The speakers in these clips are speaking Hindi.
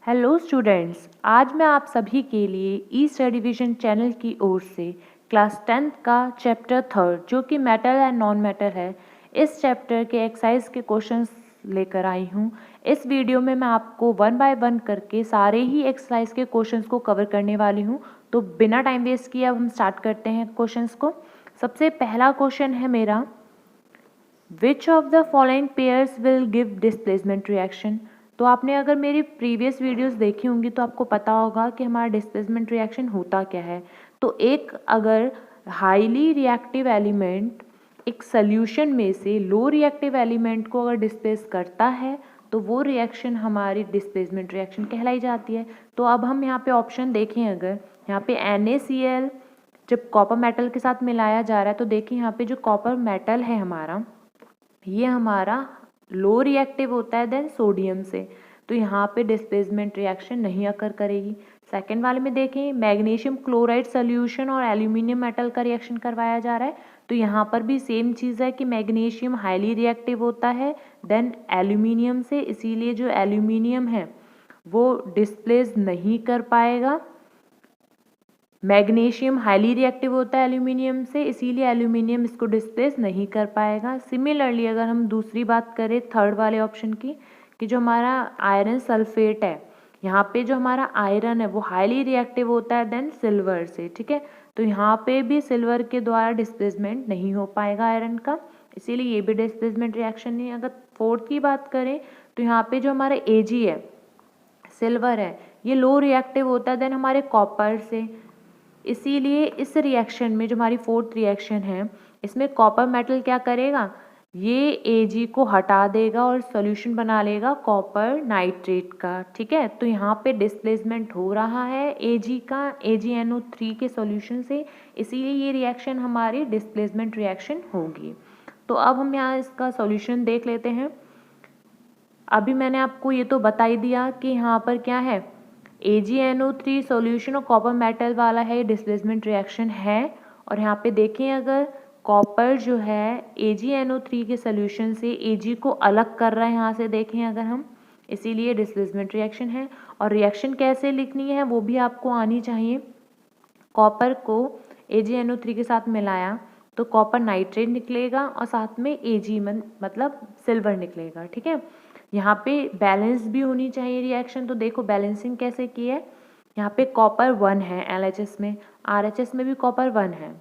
हेलो स्टूडेंट्स, आज मैं आप सभी के लिए ई स्टडी विजन चैनल की ओर से क्लास 10th का चैप्टर 3 जो कि मेटल एंड नॉन मेटल है, इस चैप्टर के एक्सरसाइज के क्वेश्चंस लेकर आई हूँ। इस वीडियो में मैं आपको वन बाय वन करके सारे ही एक्सरसाइज के क्वेश्चंस को कवर करने वाली हूँ। तो बिना टाइम वेस्ट किए अब हम स्टार्ट करते हैं क्वेश्चंस को। सबसे पहला क्वेश्चन है मेरा, which of the following pairs will give displacement reaction. तो आपने अगर मेरी प्रीवियस वीडियोस देखी होंगी तो आपको पता होगा कि हमारा डिस्प्लेसमेंट रिएक्शन होता क्या है। तो एक अगर हाईली रिएक्टिव एलिमेंट एक सॉल्यूशन में से लो रिएक्टिव एलिमेंट को अगर डिस्प्लेस करता है तो वो रिएक्शन हमारी डिस्प्लेसमेंट रिएक्शन कहलाई जाती है। तो अब हम यहाँ पे ऑप्शन देखें, अगर यहाँ पे NaCl जब कॉपर मेटल के साथ मिलाया जा रहा है तो देखिए यहाँ पे जो कॉपर मेटल है हमारा, ये हमारा लो रिएक्टिव होता है देन सोडियम से, तो यहाँ पे डिस्प्लेसमेंट रिएक्शन नहीं अकर करेगी। सेकेंड वाले में देखें, मैग्नीशियम क्लोराइड सोल्यूशन और एल्यूमिनियम मेटल का रिएक्शन करवाया जा रहा है, तो यहाँ पर भी सेम चीज़ है कि मैग्नीशियम हाईली रिएक्टिव होता है देन एल्यूमिनियम से, इसीलिए जो एल्यूमिनियम है वो डिस्प्लेस नहीं कर पाएगा। मैग्नीशियम हाईली रिएक्टिव होता है एल्यूमिनियम से, इसीलिए एल्यूमिनियम इसको डिस्प्लेस नहीं कर पाएगा। सिमिलरली अगर हम दूसरी बात करें थर्ड वाले ऑप्शन की, कि जो हमारा आयरन सल्फेट है, यहाँ पे जो हमारा आयरन है वो हाईली रिएक्टिव होता है देन सिल्वर से, ठीक है। तो यहाँ पे भी सिल्वर के द्वारा डिस्प्लेसमेंट नहीं हो पाएगा आयरन का, इसीलिए ये भी डिस्प्लेसमेंट रिएक्शन नहीं। अगर फोर्थ की बात करें तो यहाँ पे जो हमारा Ag है, सिल्वर है, ये लो रिएक्टिव होता है देन हमारे कॉपर से, इसीलिए इस रिएक्शन में जो हमारी फोर्थ रिएक्शन है इसमें कॉपर मेटल क्या करेगा, ये Ag को हटा देगा और सॉल्यूशन बना लेगा कॉपर नाइट्रेट का, ठीक है। तो यहाँ पे डिस्प्लेसमेंट हो रहा है Ag का AgNO3 के सॉल्यूशन से, इसीलिए ये रिएक्शन हमारी डिस्प्लेसमेंट रिएक्शन होगी। तो अब हम यहाँ इसका सॉल्यूशन देख लेते हैं। अभी मैंने आपको ये तो बता ही दिया कि यहाँ पर क्या है, AgNO3 सॉल्यूशन और कॉपर मेटल वाला है, डिस्प्लेसमेंट रिएक्शन है। और यहाँ पे देखें, अगर कॉपर जो है AgNO3 के सॉल्यूशन से Ag को अलग कर रहा है, यहाँ से देखें अगर हम, इसीलिए डिस्प्लेसमेंट रिएक्शन है। और रिएक्शन कैसे लिखनी है वो भी आपको आनी चाहिए। कॉपर को AgNO3 के साथ मिलाया तो कॉपर नाइट्रेट निकलेगा और साथ में Ag मतलब सिल्वर निकलेगा, ठीक है। यहाँ पे बैलेंस भी होनी चाहिए रिएक्शन, तो देखो बैलेंसिंग कैसे की है। यहाँ पे कॉपर 1 है LHS में, RHS में भी कॉपर 1 है,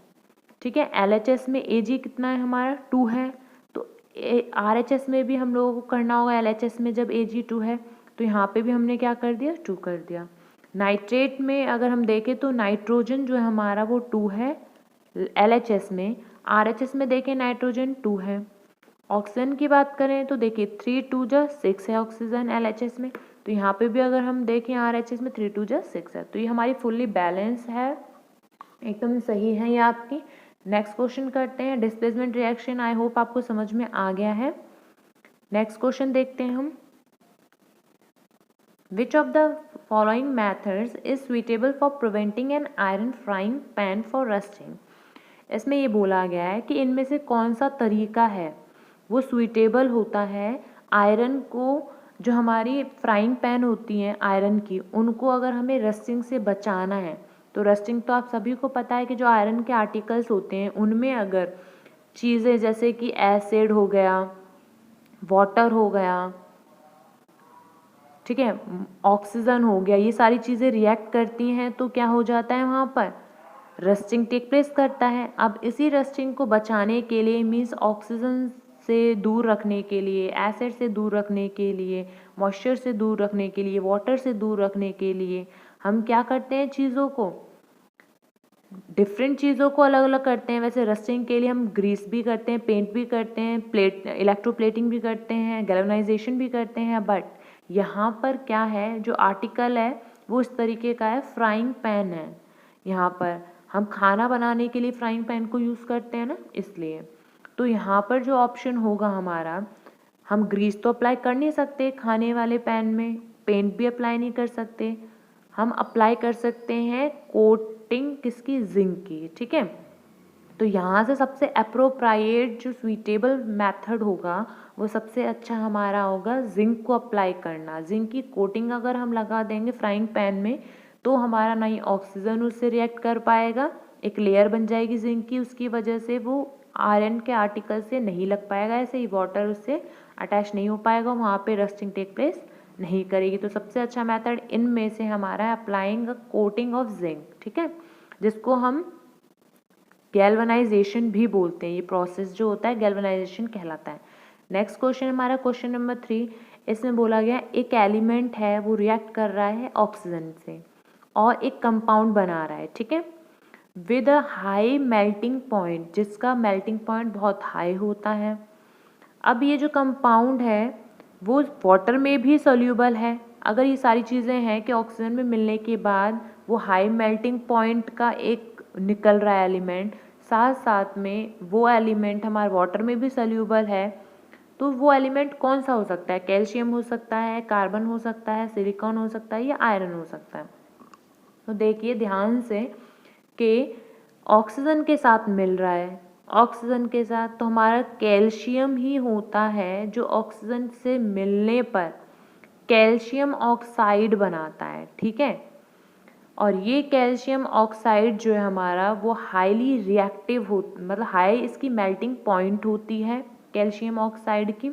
ठीक है। LHS में Ag कितना है हमारा 2 है, तो RHS में भी हम लोगों को करना होगा LHS में जब Ag 2 है, तो यहाँ पे भी हमने क्या कर दिया 2 कर दिया। नाइट्रेट में अगर हम देखें तो नाइट्रोजन जो है हमारा वो 2 है LHS में, RHS में देखें नाइट्रोजन 2 है। ऑक्सीजन की बात करें तो देखिए 3 2 जा 6 है ऑक्सीजन LHS में, तो यहाँ पे भी अगर हम देखें RHS में 3 2 जा 6 है, तो ये हमारी फुल्ली बैलेंस है, एकदम सही है ये आपकी। नेक्स्ट क्वेश्चन करते हैं, डिस्प्लेसमेंट रिएक्शन आई होप आपको समझ में आ गया है। नेक्स्ट क्वेश्चन देखते हैं हम, which of the following methods is suitable for preventing an iron frying pan for rusting. इसमें ये बोला गया है कि इनमें से कौन सा तरीका है वो सुइटेबल होता है आयरन को, जो हमारी फ्राइंग पैन होती हैं आयरन की, उनको अगर हमें रस्टिंग से बचाना है। तो रस्टिंग तो आप सभी को पता है कि जो आयरन के आर्टिकल्स होते हैं उनमें अगर चीज़ें जैसे कि एसिड हो गया, वाटर हो गया, ठीक है, ऑक्सीजन हो गया, ये सारी चीज़ें रिएक्ट करती हैं तो क्या हो जाता है, वहाँ पर रस्टिंग टेक प्लेस करता है। अब इसी रस्टिंग को बचाने के लिए, मीन्स ऑक्सीजन से दूर रखने के लिए, एसिड से दूर रखने के लिए, मॉइस्चर से दूर रखने के लिए, वाटर से दूर रखने के लिए हम क्या करते हैं, चीज़ों को, डिफरेंट चीज़ों को अलग अलग करते हैं। वैसे रस्टिंग के लिए हम ग्रीस भी करते हैं, पेंट भी करते हैं, इलेक्ट्रोप्लेटिंग भी करते हैं, गैल्वेनाइजेशन भी करते हैं, बट यहाँ पर क्या है, जो आर्टिकल है वो इस तरीके का है, फ्राइंग पैन है। यहाँ पर हम खाना बनाने के लिए फ्राइंग पैन को यूज़ करते हैं ना, इसलिए। तो यहाँ पर जो ऑप्शन होगा हमारा, हम ग्रीस तो अप्लाई कर नहीं सकते खाने वाले पैन में, पेंट भी अप्लाई नहीं कर सकते, हम अप्लाई कर सकते हैं कोटिंग किसकी, जिंक की, ठीक है। तो यहाँ से सबसे अप्रोप्रिएट जो सुइटेबल मेथड होगा वो सबसे अच्छा हमारा होगा जिंक को अप्लाई करना। जिंक की कोटिंग अगर हम लगा देंगे फ्राइंग पैन में तो हमारा ना ही ऑक्सीजन उससे रिएक्ट कर पाएगा, एक लेयर बन जाएगी जिंक की, उसकी वजह से वो आयरन के आर्टिकल से नहीं लग पाएगा, ऐसे ही वाटर उससे अटैच नहीं हो पाएगा, वहाँ पे रस्टिंग टेक प्लेस नहीं करेगी। तो सबसे अच्छा मेथड इनमें से हमारा है applying a coating of zinc, ठीक है, जिसको हम गैल्वनाइजेशन भी बोलते हैं। ये प्रोसेस जो होता है गैल्वनाइजेशन कहलाता है। नेक्स्ट क्वेश्चन हमारा क्वेश्चन नंबर 3, इसमें बोला गया एक एलिमेंट है वो रिएक्ट कर रहा है ऑक्सीजन से और एक कंपाउंड बना रहा है, ठीक है, with a high melting point, जिसका मेल्टिंग पॉइंट बहुत हाई होता है। अब ये जो कंपाउंड है वो वाटर में भी सोल्यूबल है। अगर ये सारी चीज़ें हैं कि ऑक्सीजन में मिलने के बाद वो हाई मेल्टिंग पॉइंट का एक निकल रहा है एलिमेंट, साथ साथ में वो एलिमेंट हमारे वाटर में भी सोल्यूबल है, तो वो एलिमेंट कौन सा हो सकता है? कैल्शियम हो सकता है, कार्बन हो सकता है, सिलिकॉन हो सकता है या आयरन हो सकता है। तो देखिए ध्यान से कि ऑक्सीजन के साथ मिल रहा है, ऑक्सीजन के साथ तो हमारा कैल्शियम ही होता है जो ऑक्सीजन से मिलने पर कैल्शियम ऑक्साइड बनाता है, ठीक है। और ये कैल्शियम ऑक्साइड जो है हमारा वो हाईली रिएक्टिव हो, मतलब हाई इसकी मेल्टिंग पॉइंट होती है कैल्शियम ऑक्साइड की,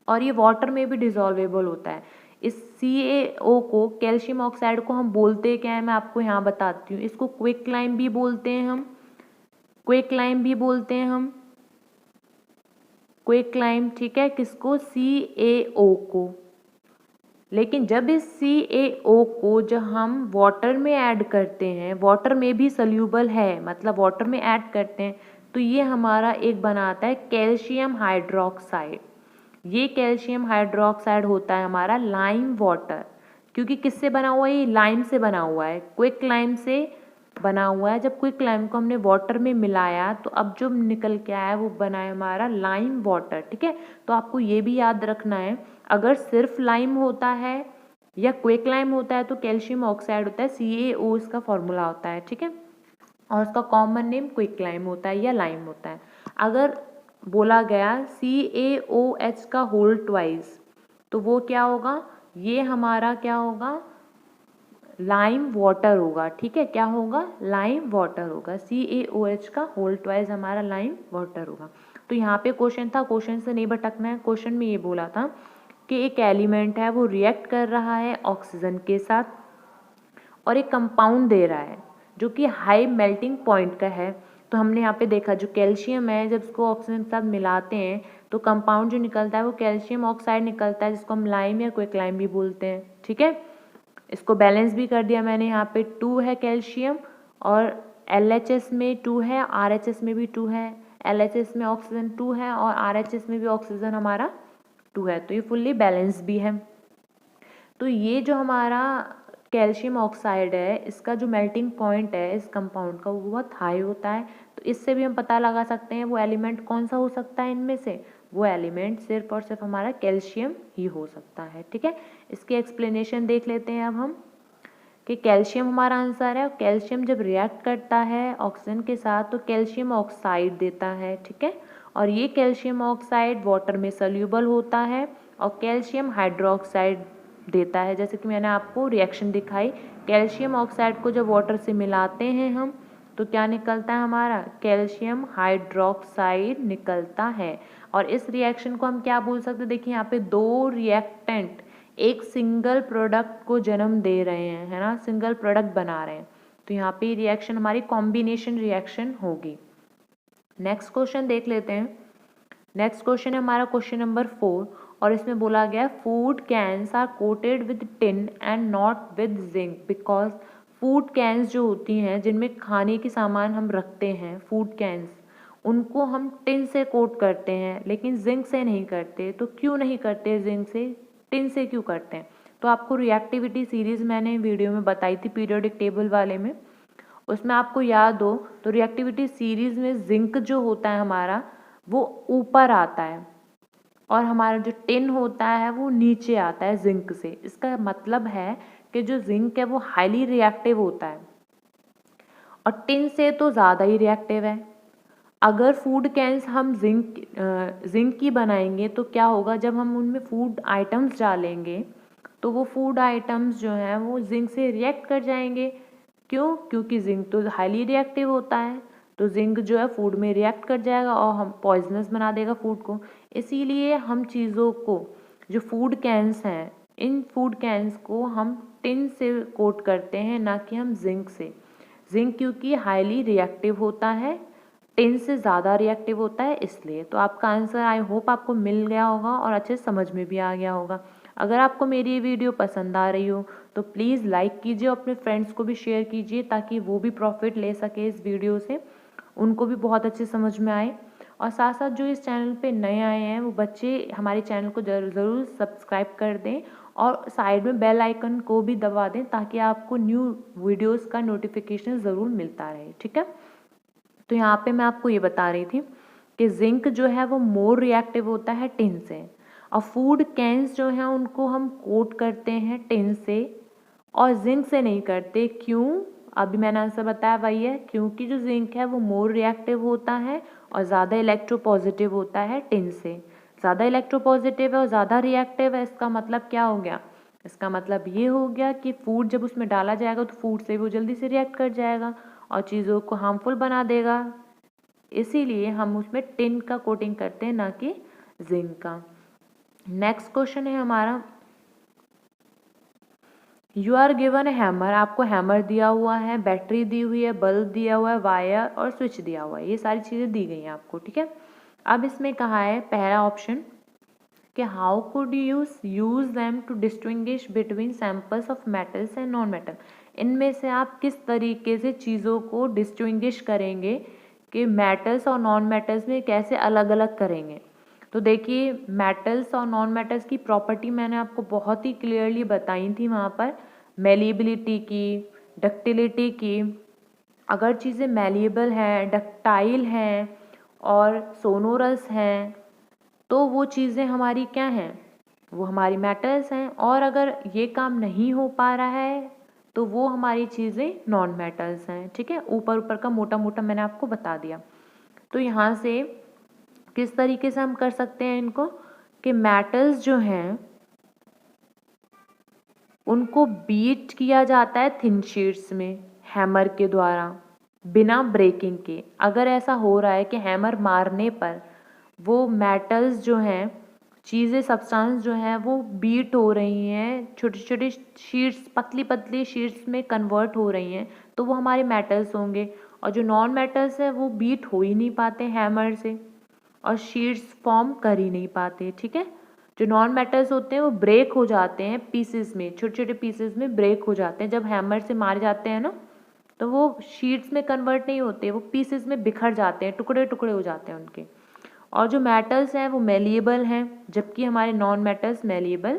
और ये वाटर में भी डिसॉल्वेबल होता है। इस CaO को, कैल्शियम ऑक्साइड को हम बोलते क्या है, मैं आपको यहाँ बताती हूँ। इसको क्विक लाइम भी बोलते हैं हम, क्विक लाइम भी बोलते हैं हम, क्विक लाइम, ठीक है, किसको? CaO को। लेकिन जब इस CaO को जब हम वाटर में ऐड करते हैं, वाटर में भी सोल्यूबल है, मतलब वाटर में ऐड करते हैं, तो ये हमारा एक बनाता है कैल्शियम हाइड्रोक्साइड। ये कैल्शियम हाइड्रोक्साइड होता है हमारा लाइम वाटर, क्योंकि किससे बना हुआ है? ये लाइम से बना हुआ है, क्विक लाइम से बना हुआ है। जब क्विक लाइम को हमने वाटर में मिलाया तो अब जो निकल के आया वो बना है हमारा लाइम वाटर, ठीक है। तो आपको ये भी याद रखना है, अगर सिर्फ लाइम होता है या क्विक लाइम होता है तो कैल्शियम ऑक्साइड होता है, CaO इसका फॉर्मूला होता है, ठीक है, और उसका कॉमन नेम क्विक लाइम होता है या लाइम होता है। अगर बोला गया CaOH का होल ट्वाइस तो वो क्या होगा? ये हमारा क्या होगा? लाइम वाटर होगा, ठीक है, क्या होगा? लाइम वाटर होगा। CaOH का होल ट्वाइस हमारा लाइम वाटर होगा। तो यहाँ पे क्वेश्चन था, क्वेश्चन से नहीं भटकना है। क्वेश्चन में ये बोला था कि एक एलिमेंट है वो रिएक्ट कर रहा है ऑक्सीजन के साथ और एक कंपाउंड दे रहा है जो कि हाई मेल्टिंग पॉइंट का है। तो हमने यहाँ पे देखा जो कैल्शियम है जब इसको ऑक्सीजन के साथ मिलाते हैं तो कंपाउंड जो निकलता है वो कैल्शियम ऑक्साइड निकलता है, जिसको हम लाइम या क्विक लाइम भी बोलते हैं, ठीक है। इसको बैलेंस भी कर दिया मैंने, यहाँ पे 2 है कैल्शियम और LHS में 2 है, RHS में भी 2 है, LHS में ऑक्सीजन 2 है और RHS में भी ऑक्सीजन हमारा 2 है, तो ये फुल्ली बैलेंस भी है। तो ये जो हमारा कैल्शियम ऑक्साइड है इसका जो मेल्टिंग पॉइंट है इस कंपाउंड का वो बहुत हाई होता है, तो इससे भी हम पता लगा सकते हैं वो एलिमेंट कौन सा हो सकता है इनमें से। वो एलिमेंट सिर्फ और सिर्फ हमारा कैल्शियम ही हो सकता है, ठीक है। इसकी एक्सप्लेनेशन देख लेते हैं अब हम कि कैल्शियम हमारा आंसर है। कैल्शियम जब रिएक्ट करता है ऑक्सीजन के साथ तो कैल्शियम ऑक्साइड देता है, ठीक है, और ये कैल्शियम ऑक्साइड वाटर में सोल्यूबल होता है और कैल्शियम हाइड्रोक्साइड देता है। जैसे कि मैंने आपको रिएक्शन दिखाई, कैल्शियम ऑक्साइड को जब वाटर से मिलाते हैं हम तो क्या निकलता है हमारा? कैल्शियम हाइड्रोक्साइड निकलता है। और इस रिएक्शन को हम क्या बोल सकते हैं? देखिए यहाँ पे 2 रिएक्टेंट एक सिंगल प्रोडक्ट को जन्म दे रहे हैं, है ना, सिंगल प्रोडक्ट बना रहे हैं, तो यहाँ पे रिएक्शन हमारी कॉम्बिनेशन रिएक्शन होगी। नेक्स्ट क्वेश्चन देख लेते हैं। नेक्स्ट क्वेश्चन है हमारा क्वेश्चन नंबर 4 और इसमें बोला गया food cans are coated with tin and not with zinc because food cans जो होती हैं जिनमें खाने की सामान हम रखते हैं, फूड कैन्स, उनको हम टिन से कोट करते हैं लेकिन जिंक से नहीं करते। तो क्यों नहीं करते जिंक से, टिन से क्यों करते हैं? तो आपको रिएक्टिविटी सीरीज मैंने वीडियो में बताई थी पीरियोडिक टेबल वाले में, उसमें आपको याद हो तो रिएक्टिविटी सीरीज में जिंक जो होता है हमारा वो ऊपर आता है और हमारा जो टिन होता है वो नीचे आता है जिंक से। इसका मतलब है कि जो जिंक है वो हाईली रिएक्टिव होता है और टिन से तो ज़्यादा ही रिएक्टिव है, अगर फूड कैन्स हम जिंक की बनाएंगे तो क्या होगा, जब हम उनमें फूड आइटम्स डालेंगे तो वो फूड आइटम्स जो हैं वो जिंक से रिएक्ट कर जाएंगे। क्यों? क्योंकि जिंक तो हाईली रिएक्टिव होता है, तो जिंक जो है फूड में रिएक्ट कर जाएगा और हम पॉइजनस बना देगा फूड को। इसीलिए हम चीज़ों को, जो फूड कैन्स हैं, इन फूड कैन्स को हम टिन से कोट करते हैं, ना कि हम जिंक से। जिंक क्योंकि हाईली रिएक्टिव होता है, टिन से ज़्यादा रिएक्टिव होता है, इसलिए। तो आपका आंसर आई होप आपको मिल गया होगा और अच्छे समझ में भी आ गया होगा। अगर आपको मेरी ये वीडियो पसंद आ रही हो तो प्लीज़ लाइक कीजिए और अपने फ्रेंड्स को भी शेयर कीजिए, ताकि वो भी प्रॉफिट ले सके इस वीडियो से, उनको भी बहुत अच्छे समझ में आए। और साथ साथ जो इस चैनल पे नए आए हैं वो बच्चे हमारे चैनल को ज़रूर सब्सक्राइब कर दें और साइड में बेल आइकन को भी दबा दें, ताकि आपको न्यू वीडियोस का नोटिफिकेशन ज़रूर मिलता रहे। ठीक है, तो यहाँ पे मैं आपको ये बता रही थी कि जिंक जो है वो मोर रिएक्टिव होता है टिन से, और फूड कैन्स जो हैं उनको हम कोट करते हैं टिन से और जिंक से नहीं करते। क्यों? अभी मैंने आंसर बताया वही है, क्योंकि जो जिंक है वो मोर रिएक्टिव होता है और ज़्यादा इलेक्ट्रोपॉजिटिव होता है टिन से। ज़्यादा इलेक्ट्रोपॉजिटिव है और ज़्यादा रिएक्टिव है, इसका मतलब क्या हो गया? इसका मतलब ये हो गया कि फूड जब उसमें डाला जाएगा तो फूड से वो जल्दी से रिएक्ट कर जाएगा और चीज़ों को हार्मफुल बना देगा। इसीलिए हम उसमें टिन का कोटिंग करते हैं, ना कि जिंक का। नेक्स्ट क्वेश्चन है हमारा, यू आर गिवन हैमर। आपको हैमर दिया हुआ है, बैटरी दी हुई है, बल्ब दिया हुआ है, वायर और स्विच दिया हुआ है, ये सारी चीज़ें दी गई हैं आपको। ठीक है, अब इसमें कहा है पहला ऑप्शन कि how could you use them to distinguish between samples of metals and non metal. इनमें से आप किस तरीके से चीज़ों को डिस्टिंग्विश करेंगे कि मेटल्स और नॉन मेटल्स में कैसे अलग अलग करेंगे। तो देखिए, मेटल्स और नॉन मेटल्स की प्रॉपर्टी मैंने आपको बहुत ही क्लियरली बताई थी वहाँ पर, मेलिएबिलिटी की, डक्टिलिटी की। अगर चीज़ें मेलिएबल हैं, डक्टाइल हैं और सोनोरस हैं तो वो चीज़ें हमारी क्या हैं? वो हमारी मेटल्स हैं। और अगर ये काम नहीं हो पा रहा है तो वो हमारी चीज़ें नॉन मेटल्स हैं। ठीक है, ऊपर ऊपर का मोटा मोटा मैंने आपको बता दिया। तो यहाँ से किस तरीके से हम कर सकते हैं इनको, कि मेटल्स जो हैं उनको बीट किया जाता है थिन शीट्स में हैमर के द्वारा, बिना ब्रेकिंग के। अगर ऐसा हो रहा है कि हैमर मारने पर वो मेटल्स जो हैं, चीज़ें, सब्सटेंस जो हैं वो बीट हो रही हैं, छोटी छोटी शीट्स, पतली पतली शीट्स में कन्वर्ट हो रही हैं, तो वो हमारे मेटल्स होंगे। और जो नॉन मेटल्स हैं वो बीट हो ही नहीं पाते हैमर से और शीट्स फॉर्म कर ही नहीं पाते। ठीक है, जो नॉन मेटल्स होते हैं वो ब्रेक हो जाते हैं पीसेस में, छोटे छोटे पीसेस में ब्रेक हो जाते हैं जब हैमर से मारे जाते हैं ना, तो वो शीट्स में कन्वर्ट नहीं होते, वो पीसेस में बिखर जाते हैं, टुकड़े टुकड़े हो जाते हैं उनके। और जो मेटल्स हैं वो मेलिएबल हैं, जबकि हमारे नॉन मेटल्स मेलिएबल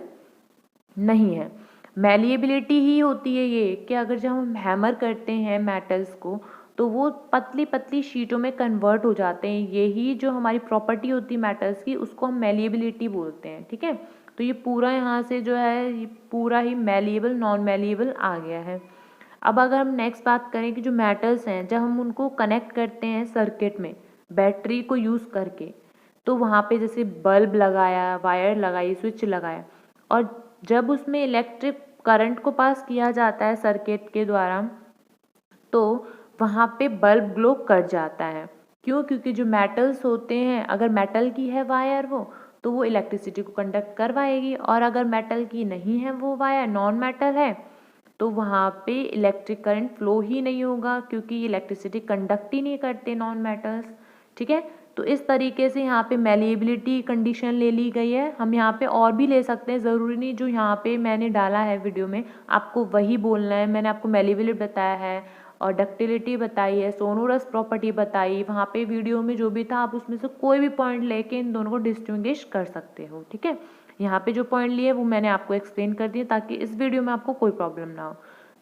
नहीं है। मेलिएबिलिटी ही होती है ये कि अगर जब हम हैमर करते हैं मेटल्स को तो वो पतली पतली शीटों में कन्वर्ट हो जाते हैं। यही जो हमारी प्रॉपर्टी होती है मेटल्स की, उसको हम मेलिएबिलिटी बोलते हैं। ठीक है, तो ये पूरा यहाँ से जो है ये पूरा ही मेलिएबल नॉन मेलिएबल आ गया है। अब अगर हम नेक्स्ट बात करें कि जो मेटल्स हैं जब हम उनको कनेक्ट करते हैं सर्किट में बैटरी को यूज़ करके, तो वहाँ पे जैसे बल्ब लगाया, वायर लगाई, स्विच लगाया, और जब उसमें इलेक्ट्रिक करंट को पास किया जाता है सर्किट के द्वारा, तो वहाँ पे बल्ब ग्लो कर जाता है। क्यों? क्योंकि जो मेटल्स होते हैं, अगर मेटल की है वायर वो, तो वो इलेक्ट्रिसिटी को कंडक्ट करवाएगी, और अगर मेटल की नहीं है वो वायर, नॉन मेटल है, तो वहाँ पे इलेक्ट्रिक करंट फ्लो ही नहीं होगा, क्योंकि इलेक्ट्रिसिटी कंडक्ट ही नहीं करते नॉन मेटल्स। ठीक है, तो इस तरीके से यहाँ पे मेलिएबिलिटी कंडीशन ले ली गई है। हम यहाँ पे और भी ले सकते हैं, ज़रूरी नहीं जो यहाँ पे मैंने डाला है वीडियो में आपको वही बोलना है। मैंने आपको मेलिएबिलिटी बताया है और डक्टिलिटी बताई है, सोनोरस प्रॉपर्टी बताई, वहाँ पे वीडियो में जो भी था आप उसमें से कोई भी पॉइंट लेके इन दोनों को डिस्टिंग्विश कर सकते हो। ठीक है, यहाँ पे जो पॉइंट लिए वो मैंने आपको एक्सप्लेन कर दिए ताकि इस वीडियो में आपको कोई प्रॉब्लम ना हो।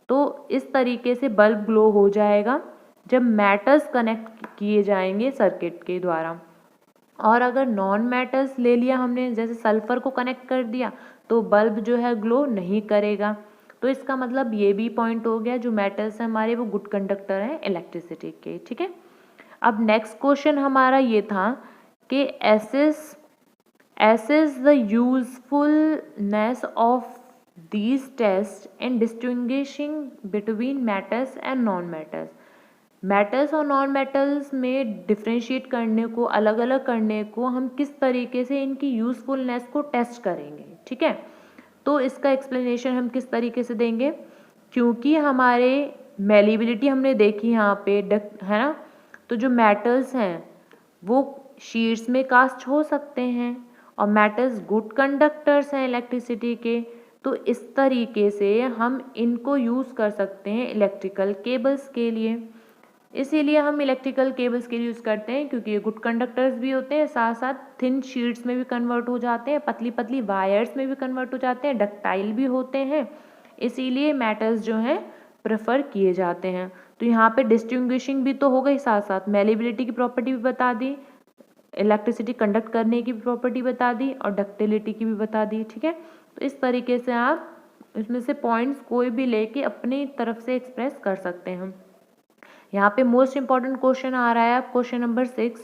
तो इस तरीके से बल्ब ग्लो हो जाएगा जब मेटल्स कनेक्ट किए जाएंगे सर्किट के द्वारा। और अगर नॉन मेटल्स ले लिया हमने, जैसे सल्फर को कनेक्ट कर दिया, तो बल्ब जो है ग्लो नहीं करेगा। तो इसका मतलब ये भी पॉइंट हो गया, जो मेटल्स हैं हमारे वो गुड कंडक्टर हैं इलेक्ट्रिसिटी के। ठीक है, अब नेक्स्ट क्वेश्चन हमारा ये था कि assess the usefulness of these tests in distinguishing between metals and non-metals। Metals और नॉन मेटल्स में डिफ्रेंशिएट करने को, अलग अलग करने को हम किस तरीके से इनकी यूज़फुलनेस को टेस्ट करेंगे, ठीक है। तो इसका एक्सप्लेनेशन हम किस तरीके से देंगे, क्योंकि हमारे मेलिबिलिटी हमने देखी यहाँ पे है ना, तो जो मेटल्स हैं वो शीट्स में कास्ट हो सकते हैं और मेटल्स गुड कंडक्टर्स हैं इलेक्ट्रिसिटी के, तो इस तरीके से हम इनको यूज़ कर सकते हैं इलेक्ट्रिकल केबल्स के लिए। इसीलिए हम इलेक्ट्रिकल केबल्स के लिए यूज़ करते हैं, क्योंकि ये गुड कंडक्टर्स भी होते हैं, साथ साथ थिन शीट्स में भी कन्वर्ट हो जाते हैं, पतली पतली वायर्स में भी कन्वर्ट हो जाते हैं, डक्टाइल भी होते हैं, इसीलिए मेटल्स जो हैं प्रेफर किए जाते हैं। तो यहाँ पे डिस्टिंग्विशिंग भी तो हो गई, साथ साथ मेलिबिलिटी की प्रॉपर्टी भी बता दी, इलेक्ट्रिसिटी कंडक्ट करने की भी प्रॉपर्टी बता दी और डक्टिलिटी की भी बता दी, ठीक है। तो इस तरीके से आप इसमें से पॉइंट्स कोई भी लेके अपनी तरफ से एक्सप्रेस कर सकते हैं। यहाँ पे मोस्ट इंपॉर्टेंट क्वेश्चन आ रहा है अब क्वेश्चन नंबर 6।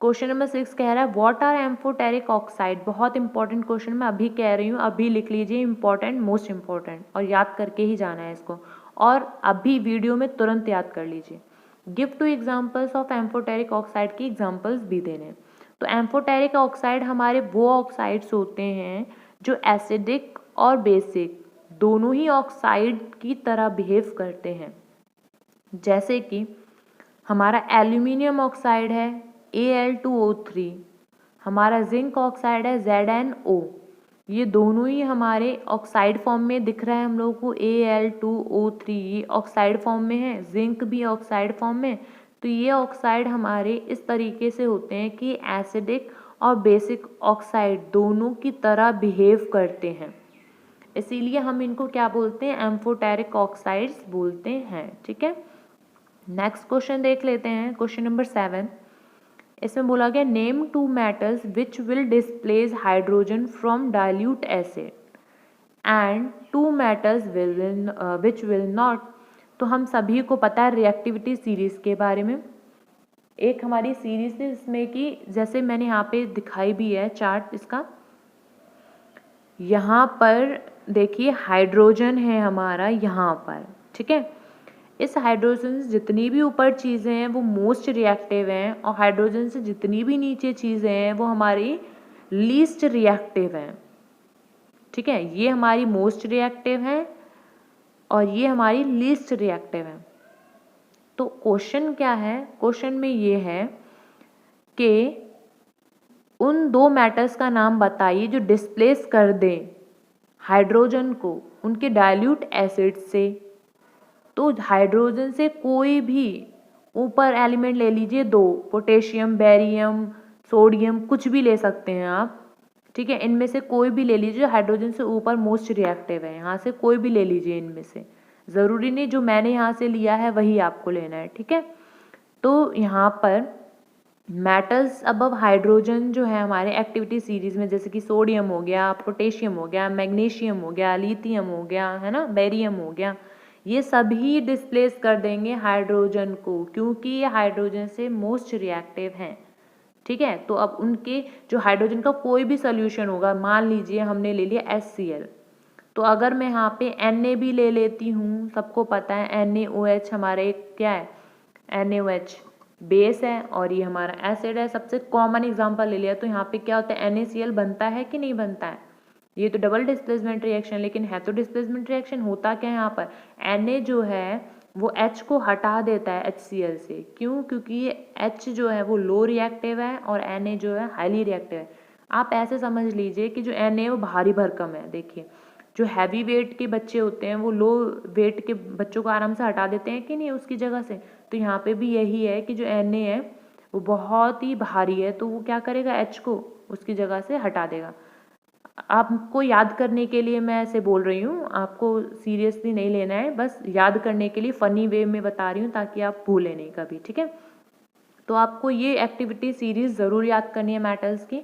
क्वेश्चन नंबर 6 कह रहा है व्हाट आर एम्फोटेरिक ऑक्साइड। बहुत इंपॉर्टेंट क्वेश्चन मैं अभी कह रही हूँ, अभी लिख लीजिए इंपॉर्टेंट, मोस्ट इंपॉर्टेंट, और याद करके ही जाना है इसको, और अभी वीडियो में तुरंत याद कर लीजिए। Give two examples of amphoteric oxide की एग्जाम्पल्स भी देने। तो एम्फोटेरिक ऑक्साइड हमारे वो ऑक्साइड्स होते हैं जो एसिडिक और बेसिक दोनों ही ऑक्साइड की तरह बिहेव करते हैं। जैसे कि हमारा एल्यूमिनियम ऑक्साइड है Al2O3, हमारा जिंक ऑक्साइड है ZnO, ये दोनों ही हमारे ऑक्साइड फॉर्म में दिख रहा है हम लोगों को। Al2O3 ये ऑक्साइड फॉर्म में है, जिंक भी ऑक्साइड फॉर्म में। तो ये ऑक्साइड हमारे इस तरीके से होते हैं कि एसिडिक और बेसिक ऑक्साइड दोनों की तरह बिहेव करते हैं, इसीलिए हम इनको क्या बोलते हैं, एम्फोटेरिक ऑक्साइड्स बोलते हैं, ठीक है। नेक्स्ट क्वेश्चन देख लेते हैं, क्वेश्चन नंबर 7। इसमें बोला गया name two metals which will displace hydrogen from dilute acid and two metals which will not. तो हम सभी को पता है रिएक्टिविटी सीरीज के बारे में, एक हमारी सीरीज है जिसमें कि जैसे मैंने यहाँ पे दिखाई भी है चार्ट इसका, यहाँ पर देखिए हाइड्रोजन है हमारा यहाँ पर, ठीक है। इस हाइड्रोजन से जितनी भी ऊपर चीज़ें हैं वो मोस्ट रिएक्टिव हैं, और हाइड्रोजन से जितनी भी नीचे चीज़ें हैं वो हमारी लीस्ट रिएक्टिव हैं, ठीक है। ये हमारी मोस्ट रिएक्टिव हैं और ये हमारी लीस्ट रिएक्टिव हैं। तो क्वेश्चन क्या है, क्वेश्चन में ये है कि उन दो मेटल्स का नाम बताइए जो डिस्प्लेस कर दें हाइड्रोजन को उनके डाइल्यूट एसिड से। तो हाइड्रोजन से कोई भी ऊपर एलिमेंट ले लीजिए, दो, पोटेशियम, बेरियम, सोडियम, कुछ भी ले सकते हैं आप, ठीक है। इनमें से कोई भी ले लीजिए, हाइड्रोजन से ऊपर मोस्ट रिएक्टिव है, यहाँ से कोई भी ले लीजिए इनमें से, ज़रूरी नहीं जो मैंने यहाँ से लिया है वही आपको लेना है, ठीक है। तो यहाँ पर मेटल्स अबव हाइड्रोजन जो है हमारे एक्टिविटी सीरीज में, जैसे कि सोडियम हो गया, पोटेशियम हो गया, मैग्नीशियम हो गया, लिथियम हो गया, है ना, बेरियम हो गया, ये सभी डिस्प्लेस कर देंगे हाइड्रोजन को, क्योंकि ये हाइड्रोजन से मोस्ट रिएक्टिव हैं, ठीक है। तो अब उनके जो हाइड्रोजन का कोई भी सोल्यूशन होगा, मान लीजिए हमने ले लिया HCl, तो अगर मैं यहाँ पे Na भी ले लेती हूँ, सबको पता है NaOH हमारे क्या है, NaOH बेस है और ये हमारा एसिड है, सबसे कॉमन एग्जांपल ले लिया। तो यहाँ पे क्या होता है, NaCl बनता है कि नहीं बनता है, ये तो डबल डिस्प्लेसमेंट रिएक्शन, लेकिन है तो डिस्प्लेसमेंट रिएक्शन। होता क्या है यहाँ पर, Na जो है वो H को हटा देता है HCl से, क्यों, क्योंकि ये H जो है वो लो रिएक्टिव है और Na जो है हाईली रिएक्टिव है। आप ऐसे समझ लीजिए कि जो Na है वो भारी भरकम है। देखिए जो हैवी वेट के बच्चे होते हैं वो लो वेट के बच्चों को आराम से हटा देते हैं कि नहीं उसकी जगह से, तो यहाँ पे भी यही है कि जो Na है वो बहुत ही भारी है, तो वो क्या करेगा, H को उसकी जगह से हटा देगा। आपको याद करने के लिए मैं ऐसे बोल रही हूँ, आपको सीरियसली नहीं लेना है, बस याद करने के लिए फ़नी वे में बता रही हूँ ताकि आप भूलें नहीं कभी, ठीक है। तो आपको ये एक्टिविटी सीरीज ज़रूर याद करनी है मेटल्स की।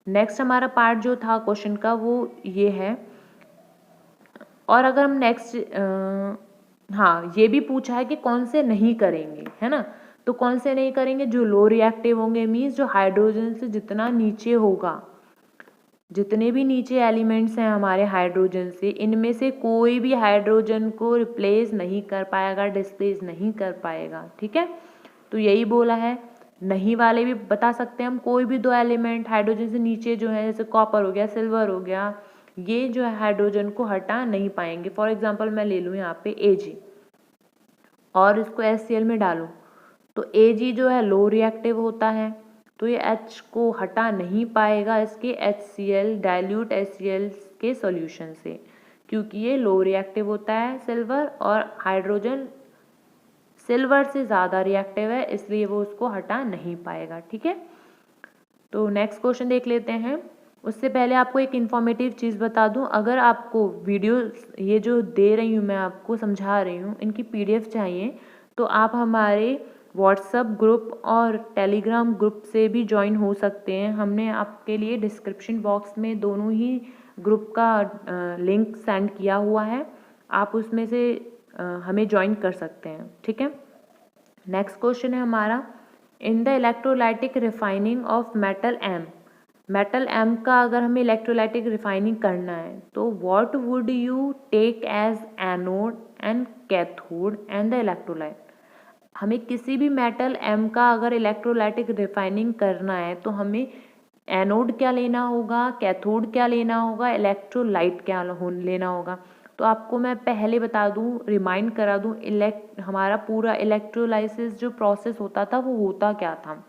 नेक्स्ट हमारा पार्ट जो था क्वेश्चन का वो ये है, और अगर हम नेक्स्ट हाँ ये भी पूछा है कि कौन से नहीं करेंगे, है ना, तो कौन से नहीं करेंगे? जो लो रिएक्टिव होंगे, मीन्स जो हाइड्रोजन से जितना नीचे होगा, जितने भी नीचे एलिमेंट्स हैं हमारे हाइड्रोजन से, इनमें से कोई भी हाइड्रोजन को रिप्लेस नहीं कर पाएगा, डिस्प्लेस नहीं कर पाएगा। ठीक है, तो यही बोला है। नहीं वाले भी बता सकते हैं हम, कोई भी दो एलिमेंट हाइड्रोजन से नीचे जो है, जैसे कॉपर हो गया, सिल्वर हो गया, ये जो है हाइड्रोजन को हटा नहीं पाएंगे। फॉर एग्जाम्पल मैं ले लूँ यहाँ पे Ag और इसको HCl में डालूँ, तो Ag जो है लो रिएक्टिव होता है, तो ये H को हटा नहीं पाएगा इसके HCl डाइल्यूट HCl के सॉल्यूशन से, क्योंकि ये लो रिएक्टिव होता है सिल्वर, और हाइड्रोजन सिल्वर से ज़्यादा रिएक्टिव है, इसलिए वो उसको हटा नहीं पाएगा। ठीक है, तो नेक्स्ट क्वेश्चन देख लेते हैं। उससे पहले आपको एक इन्फॉर्मेटिव चीज़ बता दूं, अगर आपको वीडियो ये जो दे रही हूँ मैं आपको समझा रही हूँ, इनकी PDF चाहिए तो आप हमारे व्हाट्सएप ग्रुप और टेलीग्राम ग्रुप से भी ज्वाइन हो सकते हैं। हमने आपके लिए डिस्क्रिप्शन बॉक्स में दोनों ही ग्रुप का लिंक सेंड किया हुआ है, आप उसमें से हमें ज्वाइन कर सकते हैं। ठीक है, नेक्स्ट क्वेश्चन है हमारा, in the electrolytic refining of metal M, metal M का अगर हमें इलेक्ट्रोलाइटिक रिफाइनिंग करना है तो what would you take as anode and cathode and the electrolyte. हमें किसी भी मेटल M का अगर इलेक्ट्रोलाइटिक रिफाइनिंग करना है तो हमें एनोड क्या लेना होगा, कैथोड क्या लेना होगा, इलेक्ट्रोलाइट क्या लेना होगा। तो आपको मैं पहले बता दूं, रिमाइंड करा दूं, हमारा पूरा इलेक्ट्रोलाइसिस जो प्रोसेस होता था वो होता क्या था।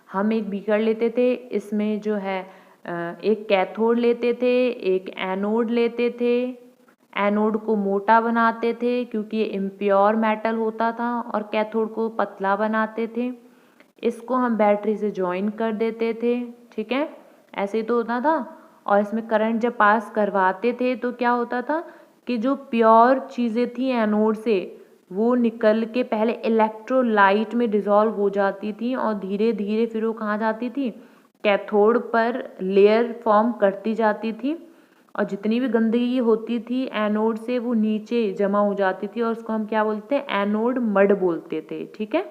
हम एक बीकर लेते थे, इसमें जो है एक कैथोड लेते थे, एक एनोड लेते थे, एनोड को मोटा बनाते थे क्योंकि ये इम्प्योर मेटल होता था, और कैथोड को पतला बनाते थे, इसको हम बैटरी से ज्वाइन कर देते थे। ठीक है, ऐसे ही तो होता था। और इसमें करंट जब पास करवाते थे तो क्या होता था कि जो प्योर चीज़ें थी एनोड से, वो निकल के पहले इलेक्ट्रोलाइट में डिसॉल्व हो जाती थी, और धीरे धीरे फिर वो कहाँ जाती थी, कैथोड पर लेयर फॉर्म करती जाती थी, और जितनी भी गंदगी होती थी एनोड से वो नीचे जमा हो जाती थी, और उसको हम क्या बोलते हैं, एनोड मड बोलते थे। ठीक है,